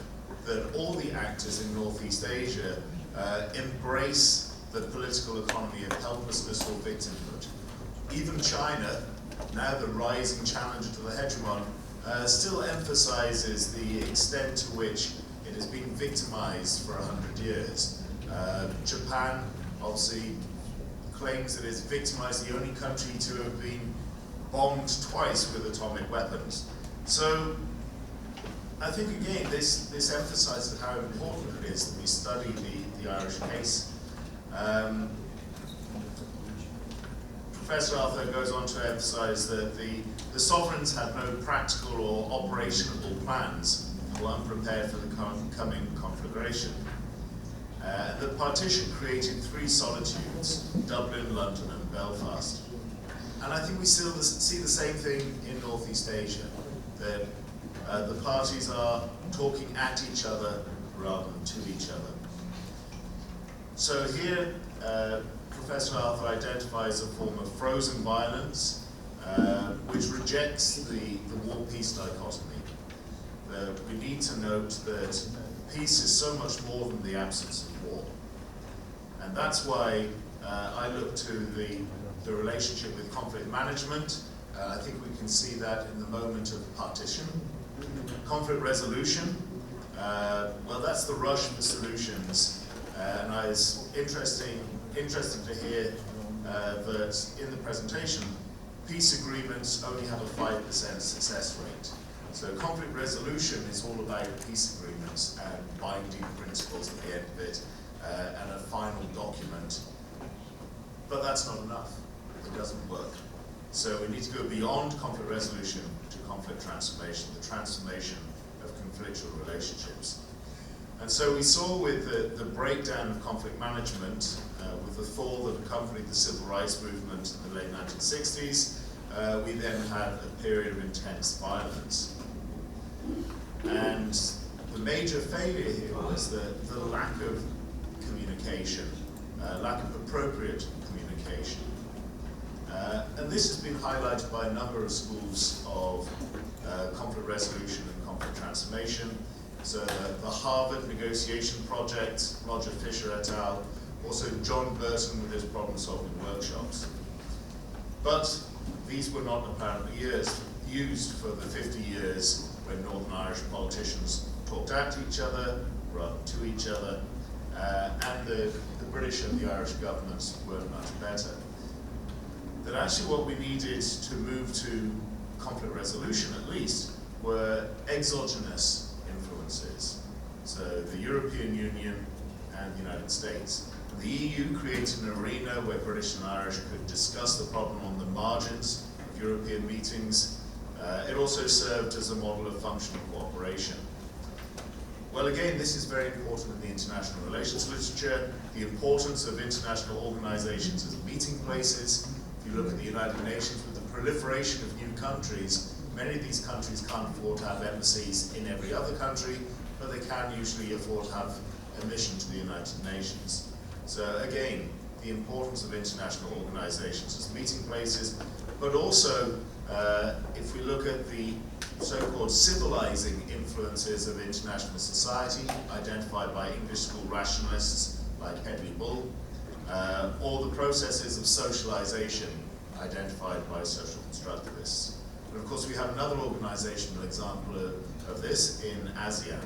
that all the actors in Northeast Asia embrace the political economy of helplessness or victimhood. Even China, now the rising challenger to the hegemon, still emphasizes the extent to which it has been victimized for 100 years. Japan obviously claims that it's victimized, the only country to have been bombed twice with atomic weapons. So I think again this emphasizes how important it is that we study the Irish case. Professor Arthur goes on to emphasize that the sovereigns had no practical or operational plans and were unprepared for the coming conflagration. The partition created three solitudes, Dublin, London and Belfast. And I think we still see the same thing in Northeast Asia, that the parties are talking at each other rather than to each other. So here, Professor Arthur identifies a form of frozen violence, which rejects the war-peace dichotomy. We need to note that peace is so much more than the absence of war. And that's why I look to the relationship with conflict management. I think we can see that in the moment of partition. Conflict resolution, well, that's the rush for solutions. And I was interested to hear that in the presentation, peace agreements only have a 5% success rate. So conflict resolution is all about peace agreements and binding principles at the end of it, and a final document. But that's not enough. It doesn't work. So we need to go beyond conflict resolution to conflict transformation, the transformation of conflictual relationships. And so we saw with the breakdown of conflict management, with the fall that accompanied the civil rights movement in the late 1960s, we then had a period of intense violence. And the major failure here was the lack of communication, lack of appropriate communication. And this has been highlighted by a number of schools of conflict resolution and conflict transformation. So the Harvard Negotiation Project, Roger Fisher et al., also John Burton with his problem-solving workshops. But these were not apparently used for the 50 years when Northern Irish politicians talked at each other rather than to each other, and the British and the Irish governments weren't much better. That actually what we needed to move to conflict resolution, at least, were exogenous influences. So the European Union and the United States. The EU created an arena where British and Irish could discuss the problem on the margins of European meetings. It also served as a model of functional cooperation. Well, again, this is very important in the international relations literature, the importance of international organizations as meeting places. If you look at the United Nations, with the proliferation of new countries, many of these countries can't afford to have embassies in every other country, but they can usually afford to have a mission to the United Nations. So again, the importance of international organizations as meeting places, but also if we look at the so-called civilizing influences of international society, identified by English school rationalists like Hedley Bull, or the processes of socialization identified by social constructivists. And of course we have another organizational example of this in ASEAN.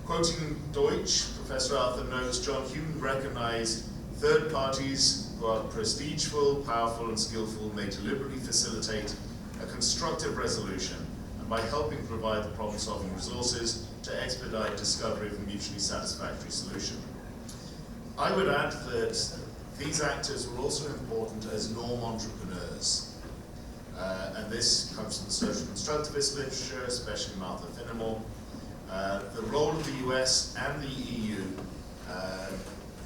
Quoting Deutsch, Professor Arthur notes, John Hume recognized third parties who are prestigeful, powerful and skillful may deliberately facilitate a constructive resolution and by helping provide the problem-solving resources to expedite discovery of a mutually satisfactory solution. I would add that these actors were also important as norm entrepreneurs. And this comes from the social constructivist literature, especially Martha Finnemore. The role of the US and the EU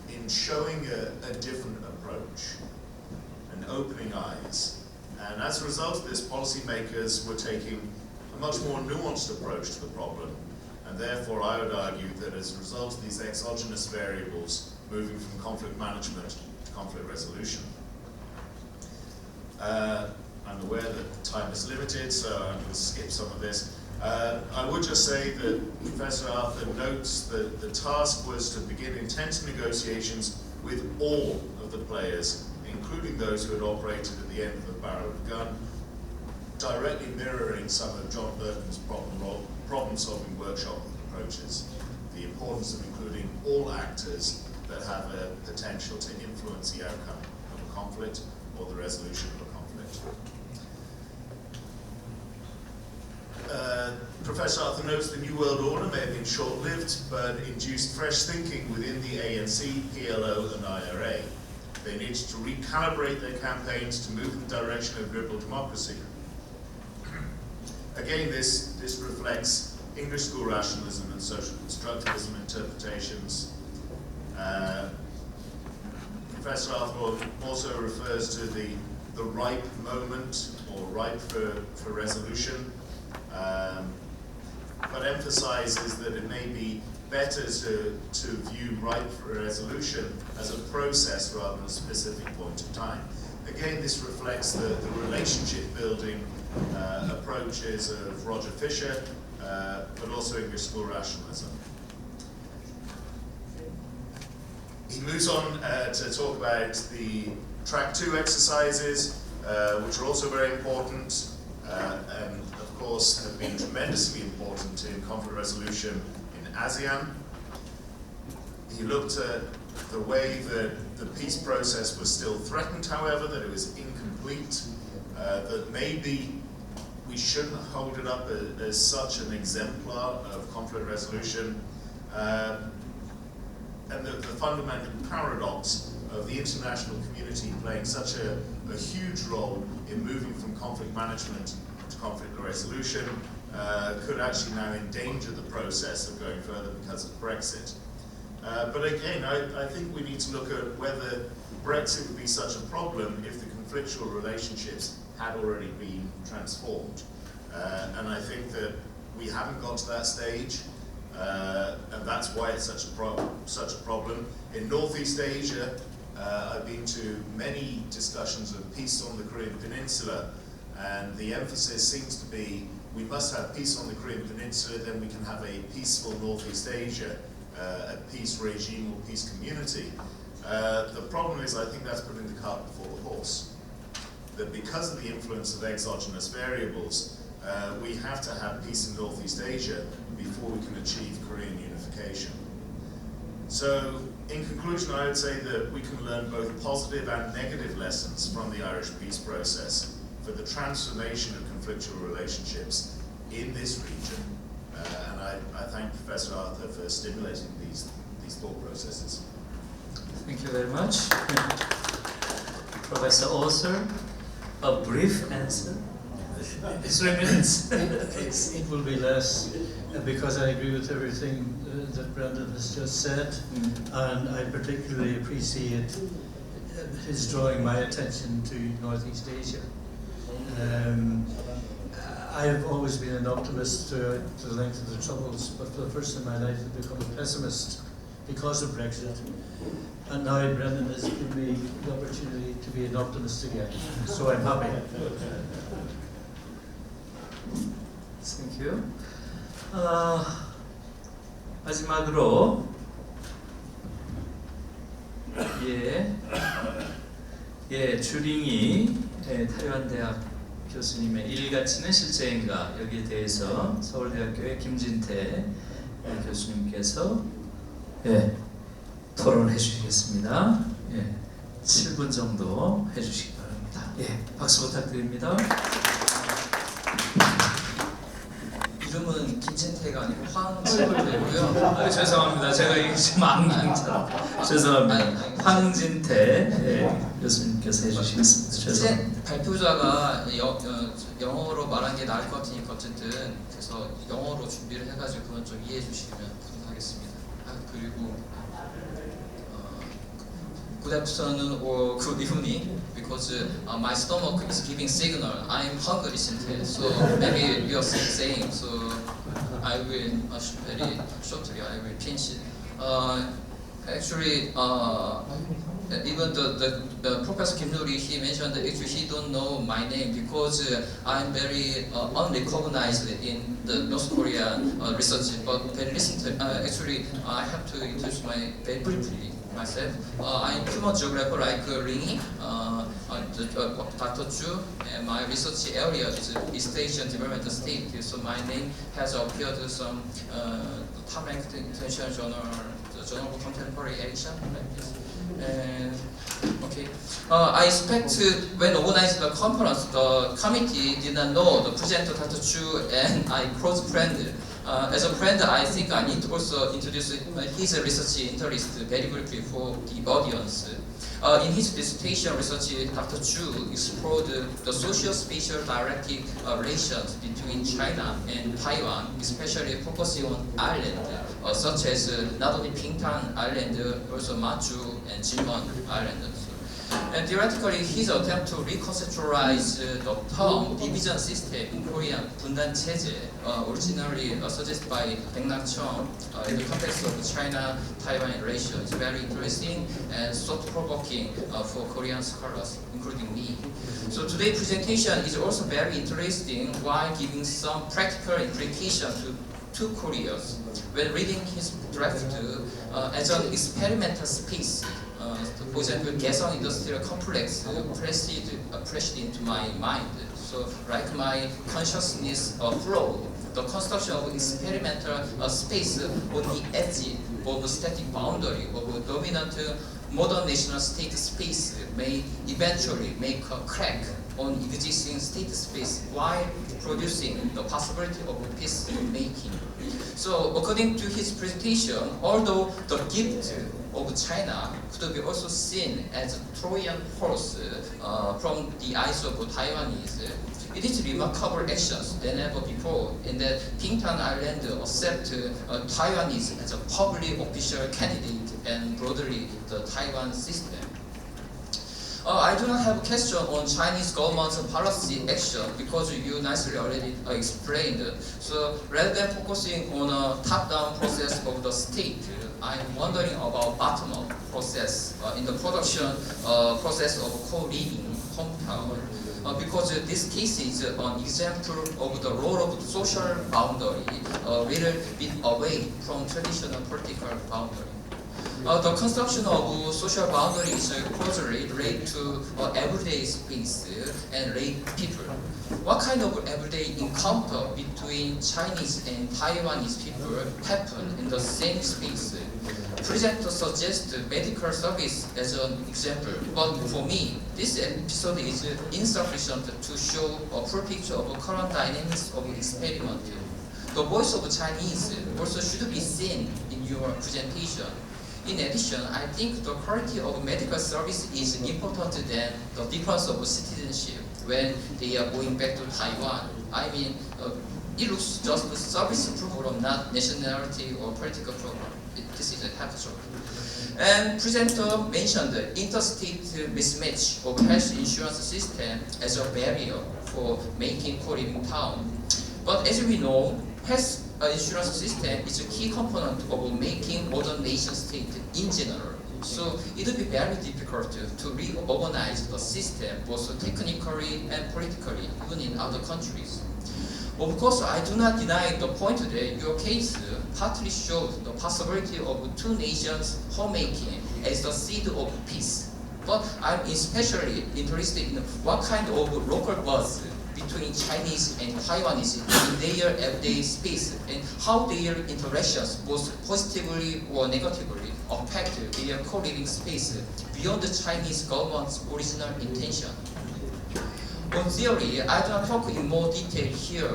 in showing a different approach and opening eyes. And as a result of this, policymakers were taking a much more nuanced approach to the problem. And therefore, I would argue that as a result of these exogenous variables, moving from conflict management to conflict resolution. I'm aware that time is limited, so I'm going to skip some of this. I would just say that Professor Arthur notes that the task was to begin intense negotiations with all of the players, including those who had operated at the end of the barrel of the gun, directly mirroring some of John Burton's problem-solving workshop approaches. The importance of including all actors that have a potential to influence the outcome of a conflict or the resolution of a conflict. Professor Arthur notes the New World Order may have been short-lived, but induced fresh thinking within the ANC, PLO and IRA. They needed to recalibrate their campaigns to move in the direction of liberal democracy. Again, this reflects English school rationalism and social constructivism interpretations. Professor Arthur also refers to the ripe moment, or ripe for resolution, but emphasizes that it may be better to view ripe for resolution as a process rather than a specific point of time. Again, this reflects the relationship building approaches of Roger Fisher, but also English school rationalism. He moves on to talk about the track 2 exercises, which are also very important, and of course have been tremendously important in conflict resolution in ASEAN. He looked at the way that the peace process was still threatened, however, that it was incomplete, that maybe we shouldn't hold it up as such an exemplar of conflict resolution, and the fundamental paradox of the international community playing such a huge role in moving from conflict management to conflict resolution could actually now endanger the process of going further because of Brexit. But again, I think we need to look at whether Brexit would be such a problem if the conflictual relationships had already been transformed. And I think that we haven't got to that stage, and that's why it's such a problem. In Northeast Asia, I've been to many discussions of peace on the Korean Peninsula, and the emphasis seems to be we must have peace on the Korean Peninsula, then we can have a peaceful Northeast Asia, a peace regime or peace community. The problem is, I think that's putting the cart before the horse. That because of the influence of exogenous variables, we have to have peace in Northeast Asia before we can achieve Korean unification. So, in conclusion, I would say that we can learn both positive and negative lessons from the Irish peace process for the transformation of conflictual relationships in this region. And I thank Professor Arthur for stimulating these thought processes. Thank you very much. Professor Arthur, a brief answer. 3 minutes. It will be less, because I agree with everything that Brendan has just said, and I particularly appreciate his drawing my attention to Northeast Asia. I've always been an optimist to the length of the Troubles, but for the first time in my life I've become a pessimist because of Brexit. And now Brendan has given me the opportunity to be an optimist again, so I'm happy. Thank you. 마지막으로 주링이 타이완 대학 교수님의 일가치는 실제인가 여기에 대해서 서울대학교의 김진태 교수님께서 토론해 주시겠습니다. 7분 정도 해주시기 바랍니다. 박수 부탁드립니다. 이름은 김진태가 아니고 황진태고요. 죄송합니다. 제가 이게 지금 안경처럼 죄송합니다. 황진태 교수님께서 해주시겠습니다. 죄송합니다. 발표자가 영어로 말한 게 나을 것 같으니까 어쨌든 그래서 영어로 준비를 해가지고 그건 좀 이해해 주시면 감사하겠습니다. 그리고 good afternoon or good evening, because my stomach is giving signal. I'm hungry, so maybe you are saying. So I will very shortly. I will finish it. Actually, even the Professor Kim Nuri, he mentioned that actually he don't know my name because I'm very unrecognized in the North Korean research. But very recently, actually, I have to introduce very briefly myself. I'm human geographer like Ringy, Dr. Chu, and my research area is East Asian Development State. So my name has appeared in some top-ranked international journal, the Journal of Contemporary Asia, like this. Okay. I expect when organizing the conference, the committee did not know the presenter Dr. Chu and I close friend. As a friend, I think I need to also introduce his research interest very briefly for the audience. In his dissertation research, Dr. Chu explored the socio-spatial dialectic relations between China and Taiwan, especially focusing on islands, such as not only Bintang Island, also Machu and Jinmun Island. And theoretically, his attempt to reconceptualize the term division system in Korean, 분단체제, originally suggested by Baek Nak-cheong in the context of China-Taiwan relation, is very interesting and thought-provoking for Korean scholars, including me. So today's presentation is also very interesting while giving some practical implication to two Koreas. When reading his draft as an experimental space, for example, Gaesong Industrial Complex pressed into my mind. So, like my consciousness flow, the construction of experimental space on the edge of static boundary of a dominant modern national state space may eventually make a crack on existing state space while producing the possibility of peace making. So, according to his presentation, although the gift of China could be also seen as a Trojan horse from the eyes of Taiwanese, it is remarkable actions than ever before in that Bintang Island accept Taiwanese as a public official candidate and broadly the Taiwan system. I do not have a question on Chinese government's policy action because you nicely already explained. So rather than focusing on a top-down process of the state, I'm wondering about bottom-up process in the production process of co-living hometown. Because this case is an example of the role of the social boundary, a little bit away from traditional political boundary. The construction of social boundary is closely related to everyday space and relate people. What kind of everyday encounter between Chinese and Taiwanese people happen in the same space? Presenter suggests medical service as an example, but for me, this episode is insufficient to show a full picture of current dynamics of experiment. The voice of Chinese also should be seen in your presentation. In addition, I think the quality of medical service is important than the difference of citizenship when they are going back to Taiwan. I mean, it looks just a service program, not nationality or political program. This is a half joke. And presenter mentioned the interstate mismatch of health insurance system as a barrier for making co-living town. But as we know, health insurance system is a key component of making modern nation state in general. So it will be very difficult to reorganize the system both technically and politically, even in other countries. Of course, I do not deny the point that your case partly shows the possibility of two nations homemaking as the seed of peace. But I'm especially interested in what kind of local buzz between Chinese and Taiwanese in their everyday space and how their interactions, both positively or negatively, affect their co-living space beyond the Chinese government's original intention. On theory, I do not talk in more detail here,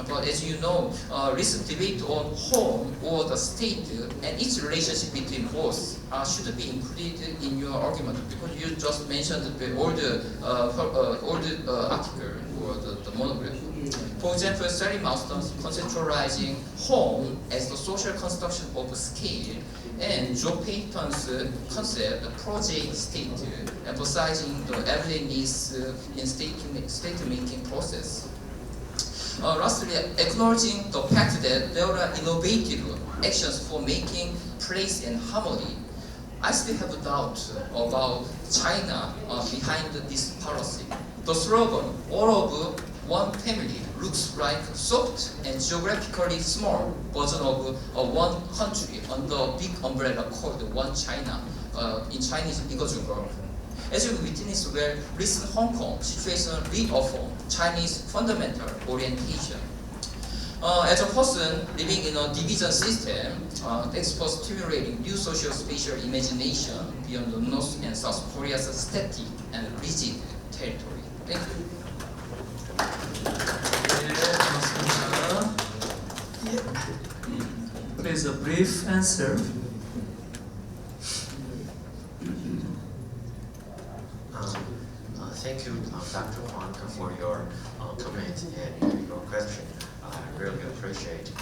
but as you know, recent debate on home or the state and its relationship between both should be included in your argument because you just mentioned the older article or the monograph. For example, Sally Marston's conceptualizing home as the social construction of scale, and Joe Payton's concept, the project state, emphasizing the everyday needs in state-making process. Lastly, acknowledging the fact that there are innovative actions for making place and harmony. I still have a doubt about China behind this policy. The slogan, all of one family, looks like soft and geographically small version of one country under a big umbrella called One China in Chinese 이거중거. As you witness well, recent Hong Kong situation reaffirmed Chinese fundamental orientation. As a person living in a division system, thanks for stimulating new socio-spatial imagination beyond the North and South Korea's static and rigid territory. Thank you. 네, 고맙습니다. Please a brief answer. Thank you, Dr. Huang, for your comment and your question. I really appreciate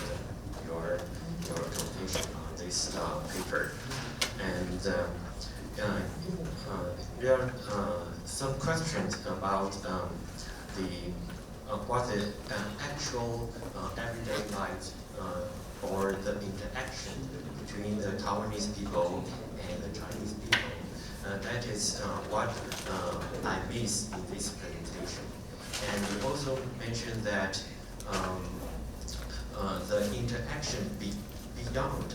your contribution on this paper. And there are some questions about what the actual everyday life or the interaction between the Taiwanese people and the Chinese people. That is what I miss in this presentation. And you also mentioned that the interaction beyond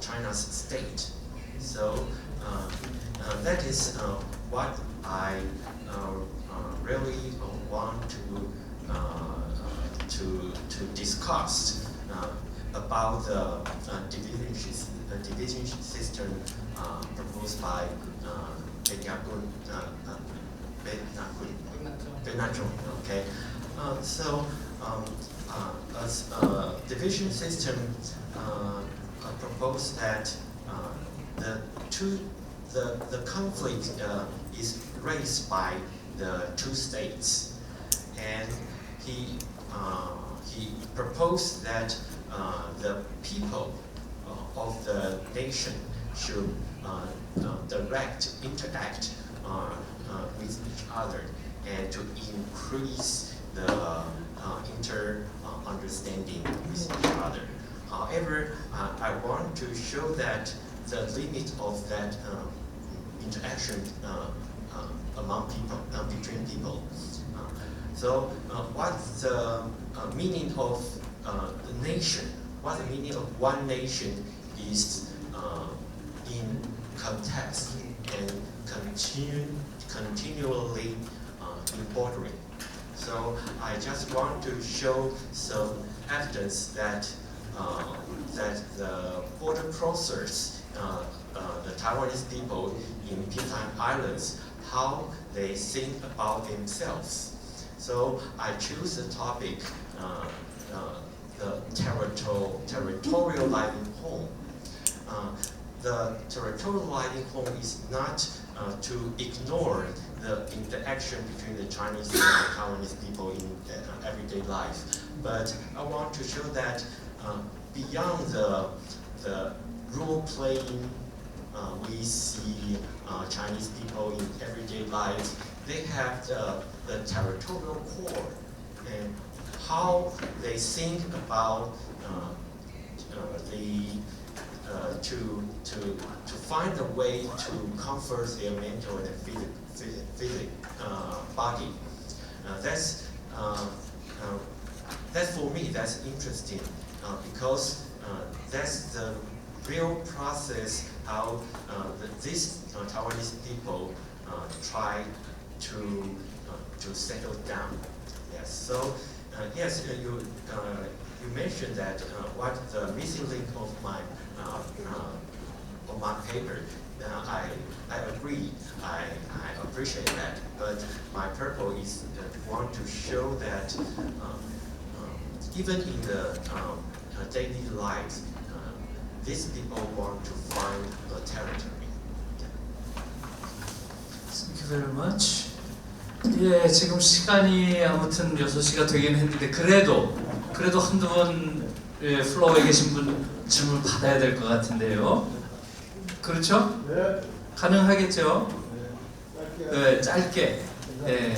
China's state. So that is what I really want to discuss about the division system proposed by Benachon. Okay, so as a division system proposed that the conflict is raised by the two states, and he proposed that the people of the nation should interact with each other and to increase the understanding with each other. However, I want to show that the limit of that interaction among people, between people. So, what's the meaning of the nation? What the meaning of one nation is in context and continually evolving. So I just want to show some evidence that the border crossers, the Taiwanese people in Peace Islands, how they think about themselves. So I choose the topic, the territorializing home. The territorializing home is not to ignore the interaction between the Chinese and the Taiwanese people in everyday life, but I want to show that beyond the role playing we see Chinese people in everyday life, they have the territorial core and how they think about to find a way to comfort their mental and physical body. That's for me. That's interesting because that's the real process how these Taiwanese people try to settle down. Yes. So yes, you mentioned that what the missing link of my paper. I agree. I appreciate that. But my purpose is want to show that even in the daily lives, these people want to find a territory. Thank you very much. 예, 지금 시간이 아무튼 6시가 되긴 했는데 그래도 한두 번 플로어에 계신 분 질문 받아야 될 것 같은데요. 그렇죠? 네. 가능하겠죠? 네, 짧게. 네.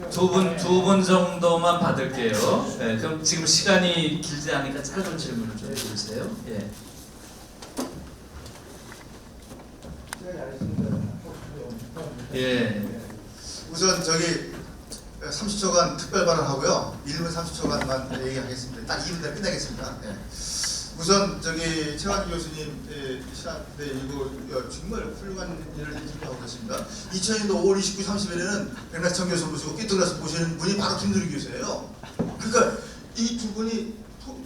두 분 정도만 받을게요. 네, 그럼 지금 시간이 길지 않으니까 짧은 질문을 좀 해주세요. 예. 예. 우선 저기 30초간 특별 발언하고요. 1분 30초간만 얘기하겠습니다. 딱 2분 내에 끝내겠습니다. 예. 우선 저기 최완주 교수님 시간대 이거 정말 훌륭한 일을 하고 계십니다. 2000년도 5월 29, 30일에는 백낙천 교수 모시고 끼뚫려서 보시는 분이 바로 김두리 교수예요. 그러니까 이 두 분이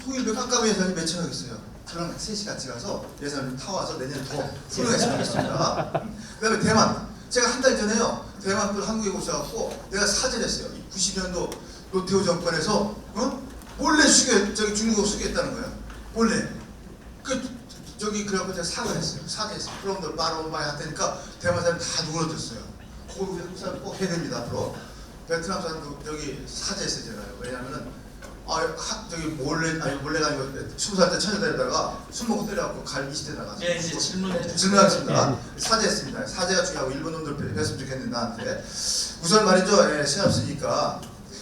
통일부 깜깜이 예산이 몇 천억 있어요. 저랑 셋이 같이 가서 예산을 타와서 내년에 더 훌륭했으면 하겠습니다. 그 다음에 대만. 제가 한 달 전에요. 대만 분 한국에 오셔갖고 내가 사죄를 했어요. 90년도 노태우 정권에서 몰래 저기 중국어 수교했다는 거예요. 몰래. 그래갖고 제가 사과했어요. 사죄했어요. 그럼 너 바로마야 하니까 대만 사람 다 누그러졌어요. 그거 우리 사람 꼭 해야 됩니다. 앞으로. 베트남 사람도 저기 사죄했어요. 제가요. 왜냐면은 몰래가 아니고 20살 때 처녀데려다가 술 먹고 때려갖고 갈 20대 나가서. 예, 이제 질문하겠습니다. 사죄했습니다. 사죄가 중요하고 일본 놈들 뵀으면 좋겠는데 나한테. 우선 말이죠. 시간 없으니까.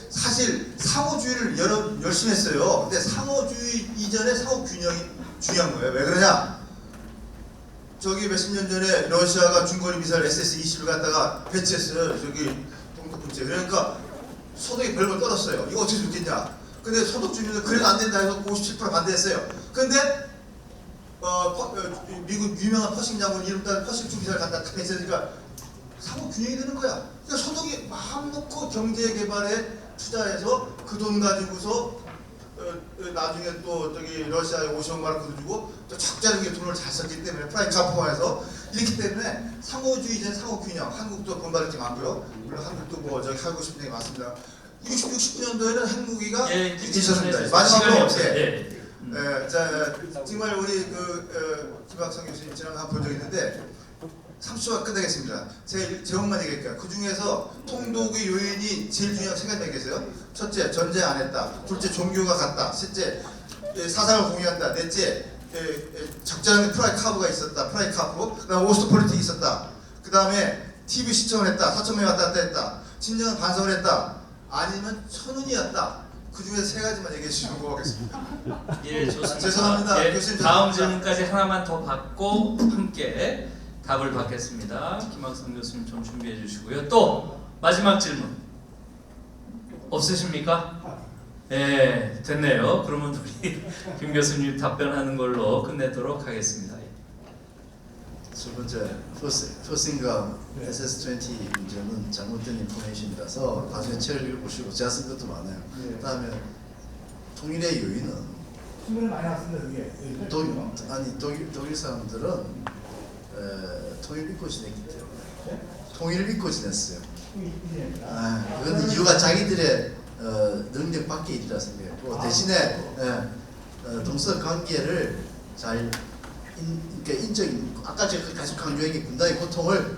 사실 상호주의를 열심히 했어요. 근데 상호주의 이전에 상호균형이 중요한 거예요. 왜 그러냐? 저기 몇십 년 전에 러시아가 중거리 미사일 SS-20을 갖다가 배치했어요. 저기 동독분체. 그러니까 소득이 벌벌 떨었어요. 이거 어떻게 좋겠냐? 근데 소득주민은 그래도 안 된다 해서 57% 반대했어요. 근데 미국 유명한 퍼싱 장군 이름 따른 퍼싱 중기사를 갖다 배치하니까 상호균형이 되는 거야. 그러니까 소득이 마음 놓고 경제 개발에 투자해서 그 돈 가지고서 나중에 또 저기 러시아에 50억 마르크도 주고 또 적절하게 돈을 잘 썼기 때문에 프라임 카포화해서 이렇기 때문에 상호주의 이전 상호균형. 한국도 돈 받을 게 많고요. 물론 한국도 뭐 저기 하고 싶은 게 많습니다. 69년도에는 한국이가 있었습니다. 마지막으로 자 정말 우리 김학성 교수님처럼 한번 본 적이 있는데 30초가 끝내겠습니다. 제목만 얘기할게요. 그 중에서 통독의 요인이 제일 중요한 세 가지가 있어요. 첫째, 전쟁 안 했다. 둘째, 종교가 같다. 셋째, 사상을 공유한다. 넷째, 적절한 프라이 카브가 있었다. 프라이 카브. 그 다음에 오스트 폴리틱이 있었다. 그 다음에 TV 시청을 했다. 4,000명이 왔다 갔다 했다. 진정한 반성을 했다. 아니면 천운이었다. 그 중에서 세 가지만 얘기해 주시고 하겠습니다. 예, 좋습니다. 죄송합니다. 예, 교수님 다음 죄송합니다. 질문까지 하나만 더 받고 함께 답을 받겠습니다. 김학성 교수님 좀 준비해 주시고요. 또 마지막 질문 없으십니까? 예, 됐네요. 그러면 우리 김 교수님 답변하는 걸로 끝내도록 하겠습니다. 첫 번째, 퍼싱과 SS-20 문제는 잘못된 인포메이션이라서 나중에 책을 읽어보시고 제가 쓴 것도 많아요. 그 다음에 통일의 요인은 독일 사람들은 통일 믿고 지냈기 때문에 통일을 믿고 지냈어요. 그건 이유가 자기들의 능력 밖에 있다 생각해요. 대신에 동서 관계를 잘 아까 제가 계속 강조한 게 분단의 고통을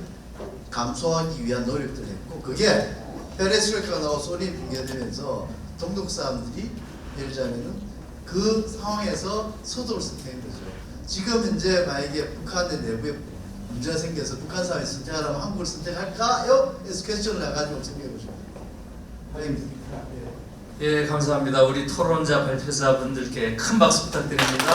감수하기 위한 노력들을 했고, 그게 페레스트로이카가 나오고 소련이 붕괴되면서 동독 사람들이 예를 들자면은 그 상황에서 서도를 선택한 거죠. 지금 현재 만약에 북한의 내부에 문제가 생겨서 북한 사람이 선택하라면 한국을 선택할까요? 그래서 퀘스천을 해가지고 생각해보죠. 예, 감사합니다. 우리 토론자 발표자분들께 큰 박수 부탁드립니다.